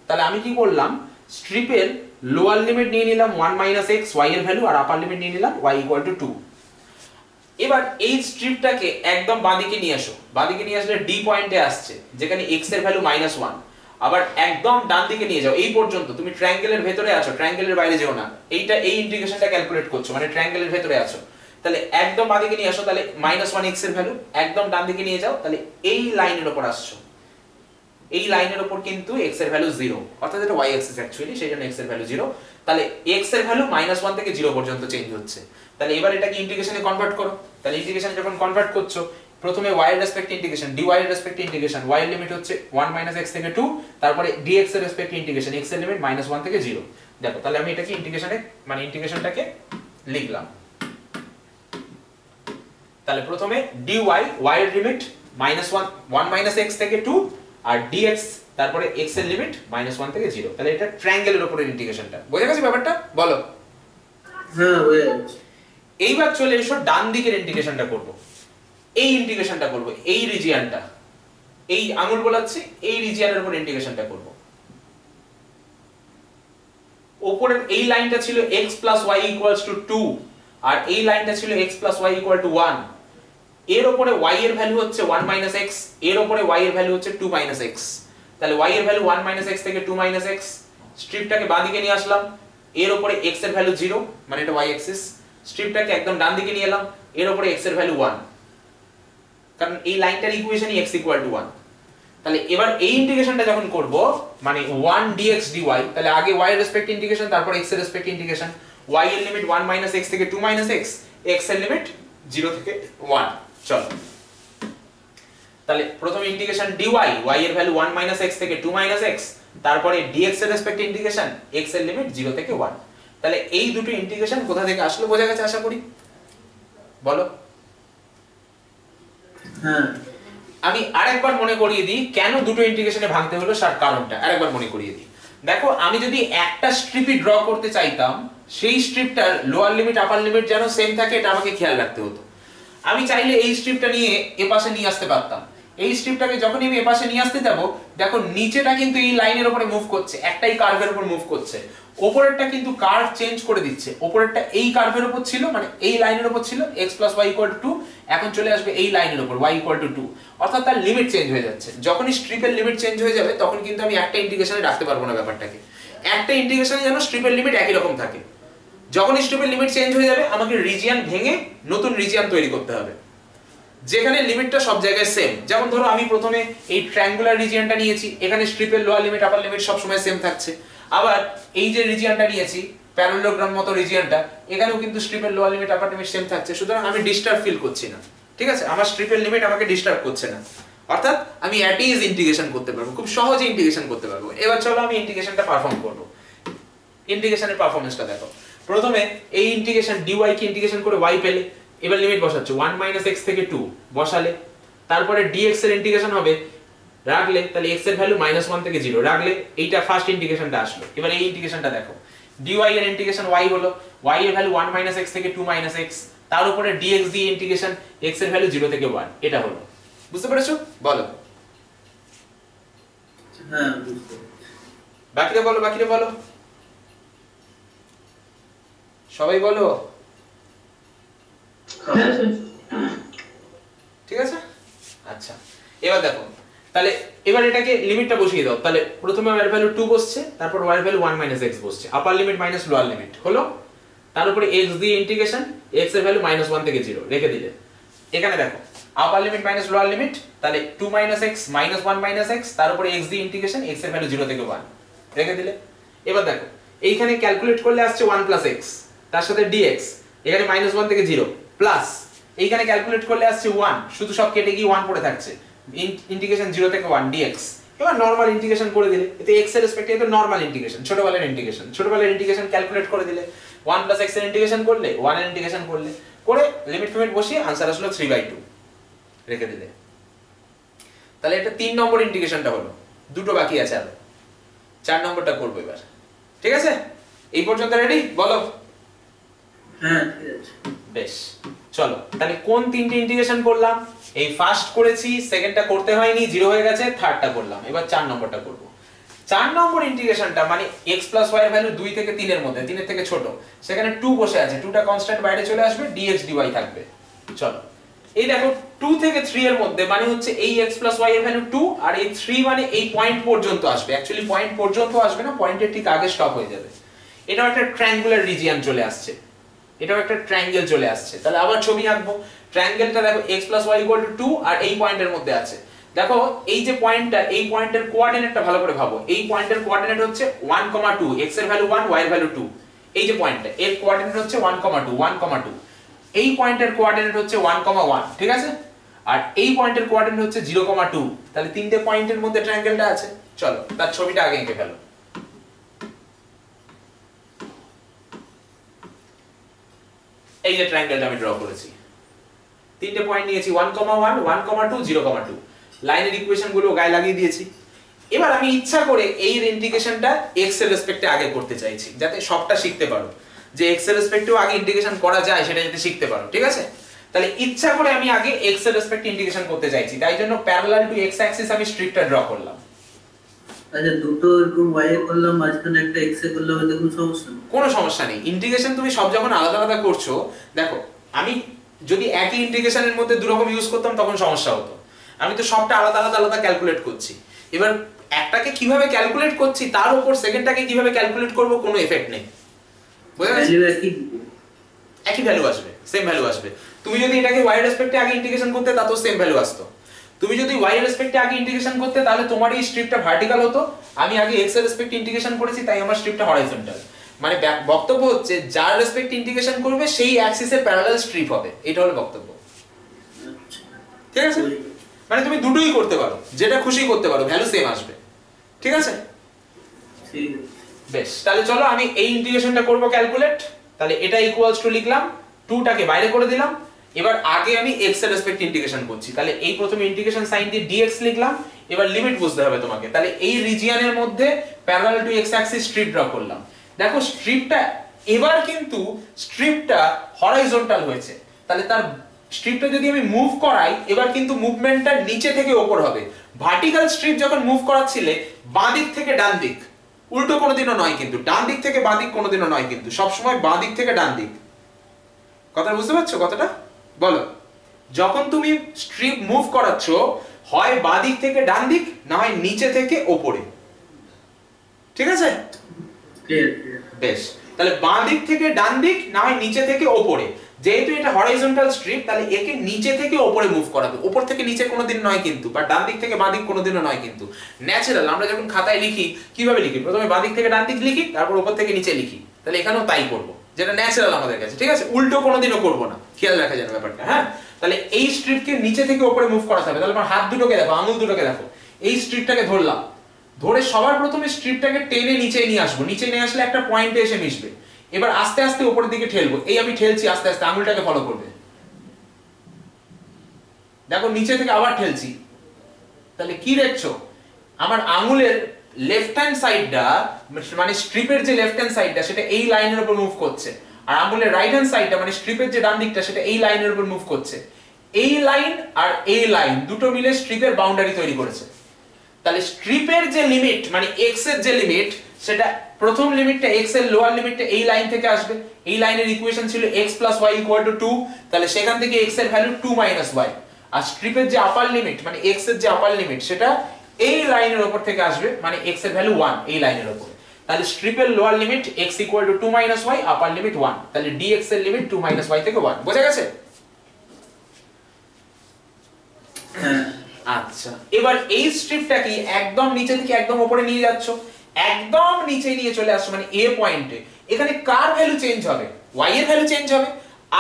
তাহলে আমি কি করলাম, স্ট্রিপের লোয়ার লিমিট নিয়ে নিলাম 1 - x y এর ভ্যালু, আর আপার লিমিট নিয়ে নিলাম y = 2। এবার এই স্ট্রিপটাকে একদম বাঁদিকে নিয়ে আসো, বাঁদিকে নিয়ে আসলে ডি পয়েন্টে আসছে, যেখানে x এর ভ্যালু -1। আবার একদম ডান দিকে নিয়ে যাও, এই পর্যন্ত তুমি ট্রায়াঙ্গেলের ভেতরে আছো, ট্রায়াঙ্গেলের বাইরে যেও না। এইটা এই ইন্টিগ্রেশনটা ক্যালকুলেট করছো, মানে ট্রায়াঙ্গেলের ভেতরে আছো, তাহলে একদম বাঁদিকে নিয়ে আসো, তাহলে -1 x এর ভ্যালু একদম ডান দিকে নিয়ে যাও, তাহলে এই লাইনের উপর আসছো, এই লাইনের উপর কিন্তু x এর ভ্যালু 0, অর্থাৎ এটা y অ্যাক্সিস অ্যাকচুয়ালি, সেই জন্য x এর ভ্যালু 0। তাহলে x এর ভ্যালু -1 থেকে 0 পর্যন্ত চেঞ্জ হচ্ছে। তাহলে এবার এটাকে ইন্টিগ্রেশনে কনভার্ট করো। তাহলে ইন্টিগ্রেশনে যখন কনভার্ট করছো, প্রথমে y এর রেসপেক্টে ইন্টিগ্রেশন, dy এর রেসপেক্টে ইন্টিগ্রেশন, y এর লিমিট হচ্ছে 1 - x থেকে 2, তারপরে dx এর রেসপেক্টে ইন্টিগ্রেশন, x এর লিমিট -1 থেকে 0। দেখো তাহলে আমি এটাকে ইন্টিগ্রেশনে মানে ইন্টিগ্রেশনটাকে লিখলাম। তাহলে প্রথমে dy, y এর লিমিট -1 - x থেকে 2, আর dx তারপরে x এর লিমিট -1 থেকে 0। তাহলে এটা ট্রায়াঙ্গেলের উপরের ইন্টিগ্রেশনটা বোঝা গেছে ব্যাপারটা? বলো। হ্যাঁ বুঝে গেছি। এইবার চলে এসো ডান দিকের ইন্টিগ্রেশনটা করব। এই ইন্টিগ্রেশনটা করব, এই রিজিয়নটা, এই আঙুল বোলাচ্ছি, এই রিজিয়নের উপর ইন্টিগ্রেশনটা করব। উপরের এই লাইনটা ছিল x + y = 2 আর এই লাইনটা ছিল x + y = 1। এর উপরে y এর ভ্যালু হচ্ছে 1 - x, এর উপরে y এর ভ্যালু হচ্ছে 2 - x। তাহলে y এর ভ্যালু 1 - x থেকে 2 - x, স্ট্রিপটাকে বাঁ দিকে নিয়ে আসলাম, এর উপরে x এর ভ্যালু 0 মানে এটা y অ্যাক্সিস, স্ট্রিপটাকে একদম ডান দিকে নিয়ে এলাম, এর উপরে x এর ভ্যালু 1, কারণ এই লাইনটার ইকুয়েশনই x = 1। তাহলে এবার এই ইন্টিগ্রেশনটা যখন করব মানে 1 dx dy, তাহলে আগে y এর রেসপেক্ট ইন্টিগ্রেশন, তারপর x এর রেসপেক্ট ইন্টিগ্রেশন। y এর লিমিট 1 - x থেকে 2 - x, x এর লিমিট 0 থেকে 1। চলো তাহলে প্রথম ইন্টিগ্রেশন dy, y এর ভ্যালু 1 - x থেকে 2 - x, তারপরে dx এর রেসপেক্ট ইন্টিগ্রেশন, x এর লিমিট 0 থেকে 1। তাহলে এই দুটো ইন্টিগ্রেশন কোথা থেকে আসলো বোঝা গেছে আশা করি? বলো। হ্যাঁ আমি আরেকবার মনে করিয়ে দিই কেন দুটো ইন্টিগ্রেশনে ভাঙতে হলো তার কারণটা আরেকবার মনে করিয়ে দিই। দেখো আমি যদি একটা স্ট্রিপই ড্র করতে চাইতাম, সেই স্ট্রিপটার লোয়ার লিমিট আপার লিমিট যেন সেম থাকে এটা আমাকে খেয়াল রাখতে হতো। আমি চাইলে এই স্ট্রিপটা নিয়ে এ পাশে নিয়ে আসতে পারতাম। এই স্ট্রিপটাকে যখনই আমি এ পাশে নিয়ে আসতে যাব, দেখো নিচেটা কিন্তু এই লাইনের উপরে মুভ করছে, একটাই কার্ভের উপর মুভ করছে, উপরেরটা কিন্তু কার্ভ চেঞ্জ করে দিচ্ছে। উপরেরটা এই কার্ভের উপর ছিল মানে এই লাইনের উপর ছিল x + y = 2, এখন চলে আসবে এই লাইনের উপর y = 2, অর্থাৎ তার লিমিট চেঞ্জ হয়ে যাচ্ছে। যখনই স্ট্রিপের লিমিট চেঞ্জ হয়ে যাবে তখন কিন্তু আমি একটা ইন্টিগ্রেশনে রাখতে পারবো না ব্যাপারটাকে। একটা ইন্টিগ্রেশনে যেন স্ট্রিপের লিমিট একই রকম থাকে। যখনই স্ট্রিপের লিমিট চেঞ্জ হয়ে যাবে আমাকে রিজিয়ন ভেঙে নতুন রিজিয়ন তৈরি করতে হবে যেখানে লিমিটটা সব জায়গায় সেম। যেমন ধরো আমি প্রথমে এই ট্রায়াঙ্গুলার রিজিয়নটা নিয়েছি, এখানে স্ট্রিপের লোয়ার লিমিট আপার লিমিট সব সময় সেম থাকছে। আবার এই যে রিজিয়নটা নিয়েছি প্যারালেলোগ্রাম মতো রিজিয়নটা, এখানেও কিন্তু স্ট্রিপের lower limit upper limit same থাকছে। সুতরাং আমি ডিস্টার্ব ফিল করছি না, ঠিক আছে? আমার স্ট্রিপের লিমিট আমাকে ডিস্টার্ব করছে না, অর্থাৎ আমি অ্যাট ইজ ইন্টিগ্রেশন করতে পারবো, খুব সহজে ইন্টিগ্রেশন করতে পারবো। এবার চলো আমি ইন্টিগ্রেশনটা পারফর্ম করব। ইন্টিগ্রেশনের পারফরম্যান্সটা দেখো। প্রথমে এই ইন্টিগ্রেশন dy কে ইন্টিগ্রেশন করে y পেলে, এবার লিমিট বসাচ্ছ 1 - x থেকে 2 বসালে, তারপরে dx এর ইন্টিগ্রেশন হবে রাখলে, তাহলে x এর ভ্যালু -1 থেকে 0 রাখলে, এইটা ফার্স্ট ইন্টিগ্রেশনটা আসলো। এবার এই ইন্টিগ্রেশনটা দেখো, dy এর ইন্টিগ্রেশন y হলো, y এর ভ্যালু 1 - x থেকে 2 - x, তার উপরে dx দিয়ে ইন্টিগ্রেশন x এর ভ্যালু 0 থেকে 1, এটা হলো। বুঝতে পেরেছো? বলো। হ্যাঁ বুঝতে বাকিটা বলো, বাকিটা বলো, সবাই বলো। ঠিক আছে, আচ্ছা এবার দেখো, তাহলে এবার এটাকে লিমিটটা বসিয়ে দাও। তাহলে প্রথমে y এর ভ্যালু 2 বসছে, তারপর y এর ভ্যালু 1 - x বসছে, আপার লিমিট মাইনাস লোয়ার লিমিট হলো, তার উপরে x দিয়ে ইন্টিগ্রেশন, x এর ভ্যালু -1 থেকে 0 রেখে দিলে। এখানে দেখো আপার লিমিট মাইনাস লোয়ার লিমিট, তাহলে 2 - x -1 - x, তার উপরে x দিয়ে ইন্টিগ্রেশন, x এর ভ্যালু 0 থেকে 1 রেখে দিলে। এবার দেখো এইখানে ক্যালকুলেট করলে আসছে 1 + x, তার সাথে dx, এখানে -1 থেকে 0 প্লাস, এইখানে ক্যালকুলেট করলে আসছে 1, শুধু সব কেটে গিয়ে 1 পড়ে থাকছে, ইন্টিগ্রেশন 0 থেকে 1 dx। এবার নরমাল ইন্টিগ্রেশন করে দিলে, এতে x এর রেসপেক্টে এটা নরমাল ইন্টিগ্রেশন, ছোটবেলার ইন্টিগ্রেশন, ছোটবেলার ইন্টিগ্রেশন ক্যালকুলেট করে দিলে, 1 + x এর ইন্টিগ্রেশন করলে, 1 এর ইন্টিগ্রেশন করলে, করে লিমিট ফিমিট বসিয়ে आंसर আসলো 3/2 রেখে দিলে। তাহলে এটা 3 নম্বর ইন্টিগ্রেশনটা হলো, দুটো বাকি আছে আরো, 4 নম্বরটা করব এবার। ঠিক আছে, এই পর্যন্ত রেডি? বলো। হ্যাঁ ঠিক আছে বেশ, চলো তাহলে কোন তিনটে ইন্টিগ্রেশন করলাম? এই ফার্স্ট করেছি, সেকেন্ডটা করতে হয়নি, 0 হয়ে গেছে, থার্ডটা করলাম, এবার 4 নম্বরটা করব। 4 নম্বর ইন্টিগ্রেশনটা মানে x + y এর ভ্যালু 2 থেকে 3 এর মধ্যে, 3 এর থেকে ছোট, সেখানে 2 বসে আছে, 2টা কনস্ট্যান্ট বাইরে চলে আসবে, dx dy থাকবে। চলো এই দেখো 2 থেকে 3 এর মধ্যে মানে হচ্ছে এই x + y এর ভ্যালু 2, আর এই 3 মানে এই পয়েন্ট পর্যন্ত আসবে। অ্যাকচুয়ালি পয়েন্ট পর্যন্ত আসবে না, পয়েন্টের ঠিক আগে স্টপ হয়ে যাবে। এটাও একটা ট্রায়াঙ্গুলার রিজিয়ন চলে আসছে, এটাও একটা ট্রায়াঙ্গেল চলে আসছে। তাহলে আবার ছবি আঁকবো। ট্রায়াঙ্গেলটা দেখো x + y = 2 আর এই পয়েন্টের মধ্যে আছে। দেখো এই যে পয়েন্টটা, এই পয়েন্টের কোঅর্ডিনেটটা ভালো করে ভাবো। এই পয়েন্টের কোঅর্ডিনেট হচ্ছে 1, 2, x এর ভ্যালু 1, y এর ভ্যালু 2। এই যে পয়েন্টটা, এর কোঅর্ডিনেট হচ্ছে 1, 2, 1, 2। এই পয়েন্টের কোঅর্ডিনেট হচ্ছে 1, 1, ঠিক আছে? আর এই পয়েন্টের কোঅর্ডিনেট হচ্ছে 0, 2। তাহলে তিনটে পয়েন্টের মধ্যে ট্রায়াঙ্গেলটা আছে। চলো তার ছবিটা আগে এঁকে ফেলো। এই যে ট্রায়াঙ্গেলটা আমি ড্র করেছি, তিনটে পয়েন্ট নিয়েছি, 1, 1, 1, 2, 0, 2। লাইনের ইকুয়েশন গুলো গায়ে লাগিয়ে দিয়েছি। এবার আমি ইচ্ছা করে এই ইন্টিগ্রেশনটা এক্স এর রেসপেক্টে আগে করতে চাইছি, যাতে সবটা শিখতে পারো, যে এক্স এর রেসপেক্টেও আগে ইন্টিগ্রেশন করা যায় সেটা যাতে শিখতে পারো, ঠিক আছে? তাহলে ইচ্ছা করে আমি আগে এক্স এর রেসপেক্টে ইন্টিগ্রেশন করতে চাইছি, তাই জন্য প্যারালাল টু এক্স অ্যাক্সিস আমি স্ট্রিপটা ড্র করলাম। আচ্ছা, দুটো এরকম y এ করলাম, মাঝখানে একটা x এ করলাম, এতে কোনো সমস্যা নেই? কোনো সমস্যা নেই। ইন্টিগ্রেশন তুমি সব যখন আলাদা আলাদা করছো, দেখো আমি যদি একই ইন্টিগ্রেশনের মধ্যে দু রকম ইউজ করতাম তখন সমস্যা হতো। আমি তো সবটা আলাদা আলাদা আলাদা ক্যালকুলেট করছি। এবার একটাকে কিভাবে ক্যালকুলেট করছি তার উপর সেকেন্ডটাকে কিভাবে ক্যালকুলেট করব কোনো এফেক্ট নেই, বুঝা গেছে? ভ্যালু একই ভ্যালু আসবে, সেম ভ্যালু আসবে। তুমি যদি এটাকে y এর রেসপেক্টে আগে ইন্টিগ্রেশন করতে তাতেও সেম ভ্যালু আসতো। তুমি যদি y এর রেসপেক্টে আগে ইন্টিগ্রেশন করতে তাহলে তোমার এই স্ট্রিপটা ভার্টিক্যাল হতো, আমি আগে x এর রেসপেক্টে ইন্টিগ্রেশন করেছি তাই আমার স্ট্রিপটা হরাইজন্টাল। মানে বক্তব্য হচ্ছে যার রেসপেক্টে ইন্টিগ্রেশন করবে সেই অ্যাক্সিসের প্যারালাল স্ট্রিপ হবে, এটা হলো বক্তব্য, ঠিক আছে? মানে তুমি দুটোই করতে পারো, যেটা খুশি করতে পারো, ভ্যালু সেম আসবে, ঠিক আছে? বেশ, তাহলে চলো আমি এই ইন্টিগ্রেশনটা করব ক্যালকুলেট। তাহলে এটা ইকুয়ালস টু লিখলাম, 2 টাকে বাইরে করে দিলাম। এবার আগে আমি x এর রেসপেক্টে ইন্টিগ্রেশন করছি, তাহলে এই প্রথমে ইন্টিগ্রেশন সাইন দিয়ে dx লিখলাম। এবার লিমিট বুঝতে হবে তোমাকে, তাহলে এই রিজিয়নের মধ্যে parallel to x Axis strip draw করলাম। দেখো স্ট্রিপটা এবার কিন্তু স্ট্রিপটা হরাইজন্টাল হয়েছে, তাহলে তার স্ট্রিপটা যদি আমি মুভ করাই এবার কিন্তু মুভমেন্টটা নিচে থেকে উপর হবে। ভার্টিক্যাল স্ট্রিপ যখন মুভ করাচ্ছিলে বাঁ দিক থেকে ডান দিক, উল্টো কোনোদিনও নয় কিন্তু, ডান দিক থেকে বাঁ দিক কোনোদিনও নয় কিন্তু, সবসময় বাঁ দিক থেকে ডান দিক। কথা বুঝতে পারছো কথাটা? বলো, যখন তুমি স্ট্রিপ মুভ করাচ্ছ হয় বাঁ দিক থেকে ডান দিক, না হয় নিচে থেকে উপরে, ঠিক আছে? বেশ, তাহলে বাঁ দিক থেকে ডান দিক, না হয় নিচে থেকে উপরে। যেহেতু এটা হরাইজন্টাল স্ট্রিপ তাহলে একে নিচে থেকে উপরে মুভ করাবে, উপর থেকে নিচে কোনোদিন নয় কিন্তু, বা ডান দিক থেকে বাঁ দিক কোনোদিনও নয় কিন্তু। ন্যাচারাল আমরা যখন খাতায় লিখি কিভাবে লিখি, প্রথমে বাঁ দিক থেকে ডান দিক লিখি, তারপর উপর থেকে নিচে লিখি, তাহলে এখানেও তাই করব, যেটা ন্যাচারাল আমাদের কাছে, ঠিক আছে? উল্টো কোনোদিনও করব না, খেয়াল রাখা যেন ব্যাপারটা। হ্যাঁ, তাহলে এই স্ট্রিপকে নিচে থেকে উপরে মুভ করাতে হবে। তাহলে আমার হাত দুটোকে দেখো, আঙুল দুটোকে দেখো, এই স্ট্রিপটাকে ধরলাম, ধরে সবার প্রথমে স্ট্রিপটাকে টেনে নিচে নিয়ে আসবো, নিচে নিয়ে আসলে একটা পয়েন্টে এসে মিশবে। এবার আস্তে আস্তে উপরের দিকে ঠেলবো, এই আমি ঠেলছি আস্তে আস্তে, আঙুলটাকে ফলো করবে, দেখো নিচে থেকে আবার ঠেলছি। তাহলে কি দেখছো, আমার আঙুলের লেফট হ্যান্ড সাইডটা, মানে স্ট্রিপের যে লেফট হ্যান্ড সাইডটা সেটা এই লাইনের উপর মুভ করছে, আর আঙুলের রাইট হ্যান্ড সাইডটা মানে স্ট্রিপের যে ডান দিকটা সেটা এই লাইনের উপর মুভ করছে। এই লাইন আর এই লাইন দুটো মিলে স্ট্রিপের বাউন্ডারি তৈরি করেছে। তাহলে স্ট্রিপের যে লিমিট মানে x এর যে লিমিট, সেটা প্রথম লিমিটটা x এর লোয়ার লিমিটটা এই লাইন থেকে আসবে। এই লাইনের ইকুয়েশন ছিল x + y = 2, তাহলে সেখান থেকে x এর ভ্যালু 2 - y। আর স্ট্রিপের যে আপার লিমিট মানে x এর যে আপার লিমিট সেটা এই লাইনের উপর থেকে আসবে, মানে x এর ভ্যালু 1 এই লাইনের উপর। তাহলে স্ট্রিপের lower limit x = 2 - y, upper limit 1, তাহলে dx এর লিমিট 2 - y থেকে 1। বোঝা গেছে? আচ্ছা, এবার এই স্ট্রিপটা কি একদম নিচে থেকে একদম উপরে নিয়ে যাচ্ছ, একদম নিচে নিয়ে চলে আসছো মানে এ পয়েন্টে। এখানে কার ভ্যালু চেঞ্জ হবে? y এর ভ্যালু চেঞ্জ হবে।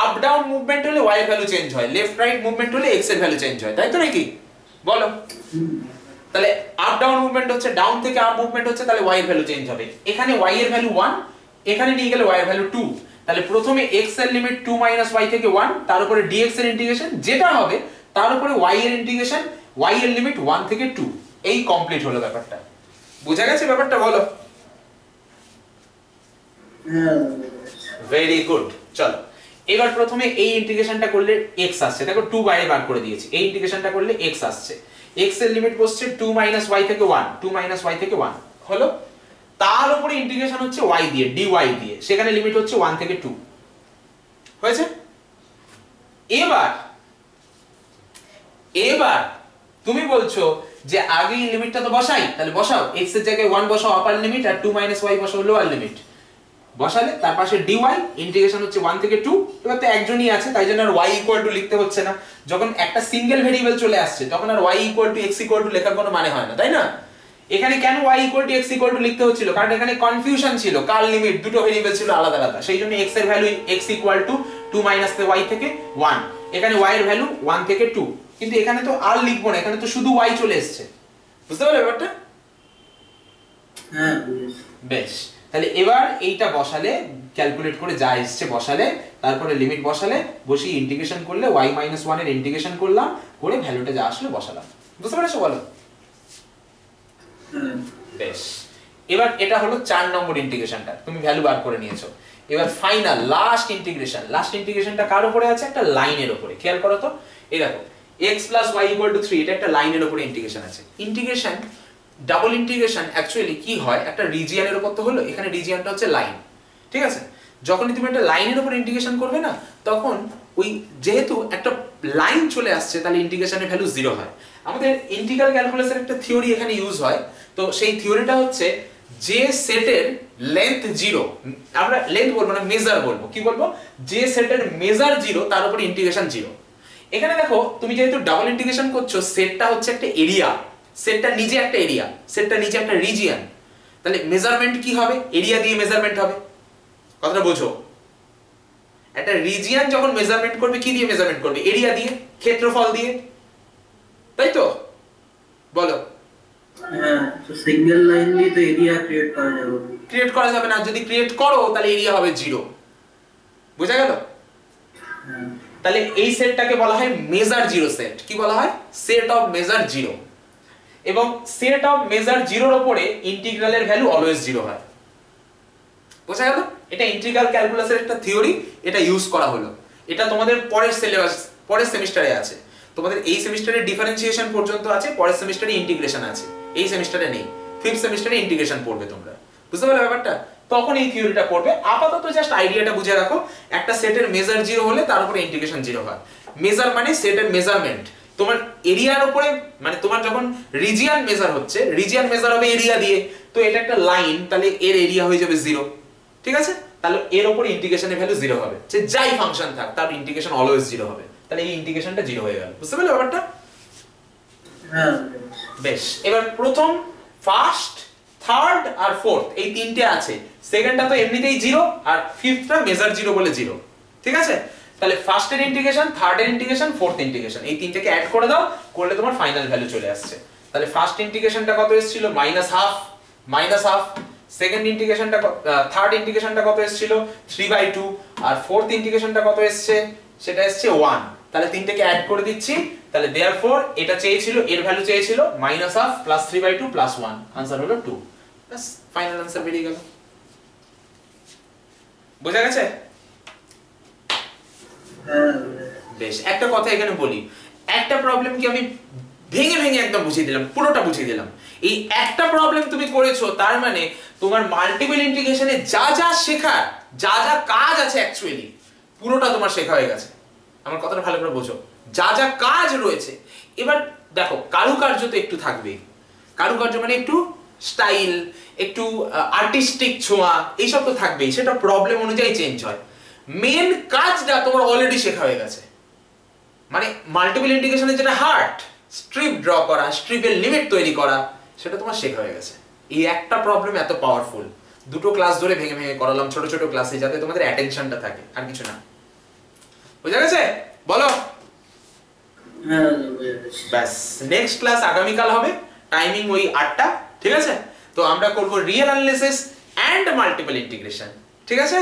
আপ ডাউন মুভমেন্ট হলে y এর ভ্যালু চেঞ্জ হয়, লেফট রাইট মুভমেন্ট হলে x এর ভ্যালু চেঞ্জ হয়, তাই তো নাকি? বলো, তাহলে আপ ডাউন মুভমেন্ট হচ্ছে, ডাউন থেকে আপ মুভমেন্ট হচ্ছে, তাহলে y এর ভ্যালু চেঞ্জ হবে। এখানে y এর ভ্যালু 1, এখানে নিয়ে গেলে y এর ভ্যালু 2। তাহলে প্রথমে x এর লিমিট 2 - y থেকে 1, তার উপরে dx এর ইন্টিগ্রেশন যেটা হবে, তার উপরে y এর ইন্টিগ্রেশন, y এর লিমিট 1 থেকে 2। এই কমপ্লিট হলো ব্যাপারটা। বোঝা গেছে ব্যাপারটা? বলো। Very good. চলো এবার প্রথমে এই ইন্টিগ্রেশনটা করলে x আসছে, দেখো 2 বাইরে বার করে দিয়েছি। এই ইন্টিগ্রেশনটা করলে x আসছে, x এর লিমিট বসছে 2 - y থেকে 1, 2 - y থেকে 1 হলো। তার উপরে ইন্টিগ্রেশন হচ্ছে y দিয়ে, dy দিয়ে, সেখানে লিমিট হচ্ছে 1 থেকে 2 হয়েছে। এবার তুমি বলছো যে আগে এই লিমিটটা তো বসাই, তাহলে বসাও, x এর জায়গায় 1 বসাও আপার লিমিট, আর 2 - y বসাও লোয়ার লিমিট। বসালে তার পাশে dy, ইন্টিগ্রেশন হচ্ছে 1 থেকে 2। এবার তো একজনই আছে তাই জন্য আর y = লিখতে হচ্ছে না। যখন একটা সিঙ্গেল ভেরিয়েবল চলে আসছে তখন আর y = x = লেখার কোনো মানে হয় না, তাই না? এখানে কেন y = x = লিখতে হচ্ছিল? কারণ এখানে কনফিউশন ছিল, কার লিমিট, দুটো ভেরিয়েবল ছিল আলাদা আলাদা, সেই জন্য x এর ভ্যালু x = 2 - y থেকে 1, এখানে y এর ভ্যালু 1 থেকে 2। কিন্তু এখানে তো আর লিখবো না, এখানে তো শুধু y চলে এসেছে। বুঝতে পারলে ব্যাপারটা? হ্যাঁ, বেশ, তাহলে এবার এইটা বসালে, ক্যালকুলেট করে যা এসেছে বসালে, তারপরে লিমিট বসালে, বসিয়ে ইন্টিগ্রেশন করলে, y - 1 এর ইন্টিগ্রেশন করলাম, করে ভ্যালুটা যা আসলে বসালাম। বুঝতে পেরেছো? বলো। বেশ, এবার এটা হলো 4 নম্বর ইন্টিগ্রেশনটা, তুমি ভ্যালু বার করে নিয়েছো। এবার ফাইনাল লাস্ট ইন্টিগ্রেশনটা কার উপরে আছে? একটা লাইনের উপরে। খেয়াল করো তো, এই দেখো x + y = 3, এটা একটা লাইনের উপরে ইন্টিগ্রেশন আছে। ইন্টিগ্রেশন, ডাবল ইন্টিগ্রেশন অ্যাকচুয়ালি কি হয়, একটা রিজিয়নের উপর তো হলো, এখানে রিজিয়নটা হচ্ছে লাইন, ঠিক আছে? যখনই তুমি একটা লাইনের উপর ইন্টিগ্রেশন করবে না, তখন ওই যেহেতু একটা লাইন চলে আসছে, তাহলে ইন্টিগ্রেশনের ভ্যালু 0 হয়। আমাদের ইন্টিগ্রাল ক্যালকুলাসের একটা থিওরি এখানে ইউজ হয়, তো সেই থিওরিটা হচ্ছে যে সেটের লেন্থ 0, আমরা লেন্থ বলবো না, মেজার বলবো। কি বলবো? যে সেটের মেজার 0 তার উপর ইন্টিগ্রেশন 0। এখানে দেখো, তুমি যেহেতু ডাবল ইন্টিগ্রেশন করছো, সেটটা হচ্ছে একটা এরিয়া, সেটটা নিজে একটা এরিয়া, সেটটা নিজে একটা রিজিয়ন, তাহলে মেজারমেন্ট কি হবে? এরিয়া দিয়ে মেজারমেন্ট হবে। কথাটা বোঝো? একটা রিজিয়ন যখন মেজারমেন্ট করবে, কি দিয়ে মেজারমেন্ট করবে? এরিয়া দিয়ে, ক্ষেত্রফল দিয়ে, তাই তো? বলো। হ্যাঁ, তো সিঙ্গেল লাইন দিয়ে তো এরিয়া ক্রিয়েট করা যাবে? ক্রিয়েট করা যাবে না। যদি ক্রিয়েট করো তাহলে এরিয়া হবে 0। বুঝা গেল? তাহলে এই সেটটাকে বলা হয় মেজার 0 সেট। কি বলা হয়? Set of measure 0। এবং সেট অফ মেজার 0 এর উপরে ইন্টিগ্রালের ভ্যালু অলওয়েজ 0 হয়। বুঝা গেল? এটা ইন্টিগ্রাল ক্যালকুলাসের একটা থিওরি, এটা ইউজ করা হলো। এটা তোমাদের পরের সিলেবাস, পরের সেমিস্টারে আছে। তোমাদের এই সেমিস্টারে ডিফারেন্সিয়েশন পর্যন্ত আছে, পরের সেমিস্টারে ইন্টিগ্রেশন আছে। এই সেমিস্টারে নেই, 5th সেমিস্টারে ইন্টিগ্রেশন পড়বে তোমরা। বুঝতে পারলে ব্যাপারটা? তখন এই থিওরিটা পড়বে। আপাতত জাস্ট আইডিয়াটা বুঝে রাখো, একটা সেটের মেজার 0 হলে তার উপরে ইন্টিগ্রেশন 0 হয়। মেজার মানে সেটের মেজারমেন্ট। তোমার এরিয়ার উপরে, মানে তোমার যখন রিজিয়ন মেজার হচ্ছে, রিজিয়ন মেজার হবে এরিয়া দিয়ে, তো এটা একটা লাইন, তাহলে এর এরিয়া হয়ে যাবে 0। ঠিক আছে? তাহলে এর উপরে ইন্টিগ্রেশনের ভ্যালু 0 হবে। যে যাই ফাংশন থাক, তার ইন্টিগ্রেশন অলওয়েজ 0 হবে। তাহলে এই ইন্টিগ্রেশনটা 0 হয়ে গেল। বুঝতে পারলে ব্যাপারটা? হ্যাঁ। বেশ, এবার প্রথম, ফার্স্ট, থার্ড আর ফোর্থ এই তিনটে আছে। সেকেন্ডটা তো এমনিতেই 0, আর ফিফথটা মেজার 0 বলে 0। ঠিক আছে? তাহলে ফার্স্টের ইন্টিগ্রেশন, থার্ডের ইন্টিগ্রেশন, ফোর্থ ইন্টিগ্রেশন, এই তিনটাকে অ্যাড করে দাও, করলে তোমার ফাইনাল ভ্যালু চলে আসছে। তাহলে ফার্স্ট ইন্টিগ্রেশনটা কত এসেছিল? -1/2। সেকেন্ড ইন্টিগ্রেশনটা, থার্ড ইন্টিগ্রেশনটা কত এসেছিল? 3/2। আর ফোর্থ ইন্টিগ্রেশনটা কত এসেছে? সেটা এসেছে 1। তাহলে তিনটাকে অ্যাড করে দিচ্ছি। তাহলে देयरफॉर এটা চেয়েছিল, এর ভ্যালু চেয়েছিল -1/2 + 3/2 + 1, आंसर হলো 2। বাস, ফাইনাল आंसर বেরিয়ে গেল। বোঝা গেছে? বেশ, একটা কথা এখানে বলি, একটা প্রবলেম কি আমি ভেঙে ভেঙে একদম বুঝিয়ে দিলাম, পুরোটা বুঝিয়ে দিলাম। এই একটা প্রবলেম তুমি করেছো, তার মানে তোমার মাল্টিপল ইন্টিগ্রেশনে যা যা শেখার, যা যা কাজ আছে অ্যাকচুয়ালি, পুরোটা তোমার শেখা হয়ে গেছে। আমার কথাটা ভালো করে বোঝো, যা যা কাজ রয়েছে। এবার দেখো, কারুকার্য তো একটু থাকবেই। কারুকার্য মানে একটু স্টাইল, একটু আর্টিস্টিক ছোঁয়া, এইসব তো থাকবেই। সেটা প্রবলেম অনুযায়ী চেঞ্জ হয়। মেন কাজটা তোমার অলরেডি শেখা হয়ে গেছে। মানে মাল্টিপল ইন্টিগ্রেশনের যেটা হার্ট, স্ট্রিপ ড্র করা, স্ট্রিপের লিমিট তৈরি করা, সেটা তোমার শেখা হয়ে গেছে। এই একটা প্রবলেম এত পাওয়ারফুল। দুটো ক্লাস ধরে ভেঙে ভেঙে করালাম, ছোট ছোট ক্লাসে, যাতে তোমাদের অ্যাটেনশনটা থাকে, আর কিছু না। বুঝা গেছে? বলো। ব্যাস, নেক্সট ক্লাস আগামীকাল হবে, টাইমিং ওই 8টা। ঠিক আছে? তো আমরা করব real analysis and multiple integration. ঠিক আছে?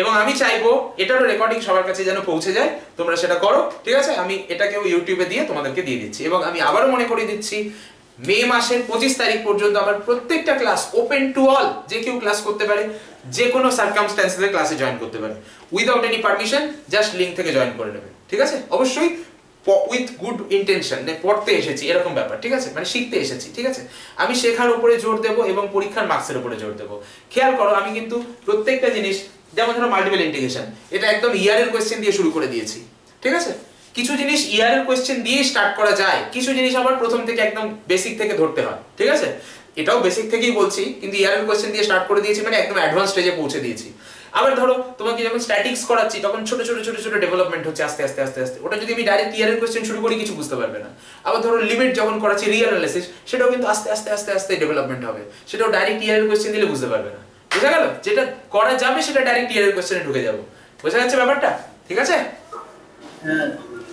এবং আমি চাইবো এটারও রেকর্ডিং সবার কাছে যেন পৌঁছে যায়, তোমরা সেটা করো। ঠিক আছে? আমি এটাকেও ইউটিউবে দিয়ে তোমাদেরকে দিয়ে দিচ্ছি। এবং আমি আবারও মনে করিয়ে দিচ্ছি, মে মাসের 25 তারিখ পর্যন্ত আমার প্রত্যেকটা ক্লাস ওপেন টু অল। যে কেউ ক্লাস করতে পারে, যে কোনো সার্কামস্ট্যান্সেসে ক্লাসে জয়েন করতে পারে, without any permission, just link থেকে জয়েন করে নেবে। ঠিক আছে? অবশ্যই উইথ গুড ইন্টেনশন, পড়তে এসেছি এরকম ব্যাপার। ঠিক আছে? মানে শিখতে এসেছি। ঠিক আছে? আমি শেখার উপরে জোর দেবো এবং পরীক্ষার মার্কসের উপরে জোর দেবো। খেয়াল করো, আমি কিন্তু প্রত্যেকটা জিনিস, যেমন ধরো মাল্টিপল ইন্টিগ্রেশন, এটা একদম ইয়ারের কোয়েশ্চেন দিয়ে শুরু করে দিয়েছি। ঠিক আছে? কিছু জিনিস ইয়ারের কোয়েশ্চেন দিয়ে স্টার্ট করা যায়, কিছু জিনিস আবার প্রথম থেকে একদম বেসিক থেকে ধরতে হয়। ঠিক আছে? এটাও বেসিক থেকেই বলছি, কিন্তু ইয়ারের কোয়েশ্চেন দিয়ে স্টার্ট করে দিয়েছি, মানে একদম অ্যাডভান্স স্টেজে পৌঁছে দিয়েছি। আবার ধরো, তোমাকে যখন স্ট্যাটিক্স করাচ্ছি, তখন ছোট ছোট ছোট ছোট ডেভেলপমেন্ট হচ্ছে আস্তে আস্তে আস্তে আস্তে। ওটা যদি আমি ডাইরেক্ট ইয়ারের কোয়েশ্চেন শুরু করি, কিছু বুঝতে পারবে না। আবার ধরো লিমিট যখন করাচ্ছি, রিয়েল অ্যানালিসিস, সেটাও কিন্তু আস্তে আস্তে আস্তে আস্তে ডেভেলপমেন্ট হবে। সেটাও ডাইরেক্ট ইয়ারের কোয়েশ্চেন দিলে বুঝতে পারবে না। বুঝা গেল? যেটা করা যাবে সেটা ডাইরেক্ট ইয়ারের কোয়েশ্চেনে ঢুকে যাবো। বোঝা যাচ্ছে ব্যাপারটা? ঠিক আছে?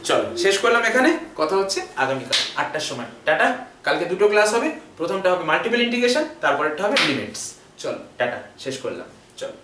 চলো, শেষ করলাম এখানে। কথা হচ্ছে আগামীকাল 8টার সময়। টাটা। কালকে দুটো ক্লাস হবে, প্রথমটা হবে মাল্টিপল ইন্টিগ্রেশন, তারপরেরটা হবে লিমিটস। চলো, টাটা, শেষ করলাম। চলো।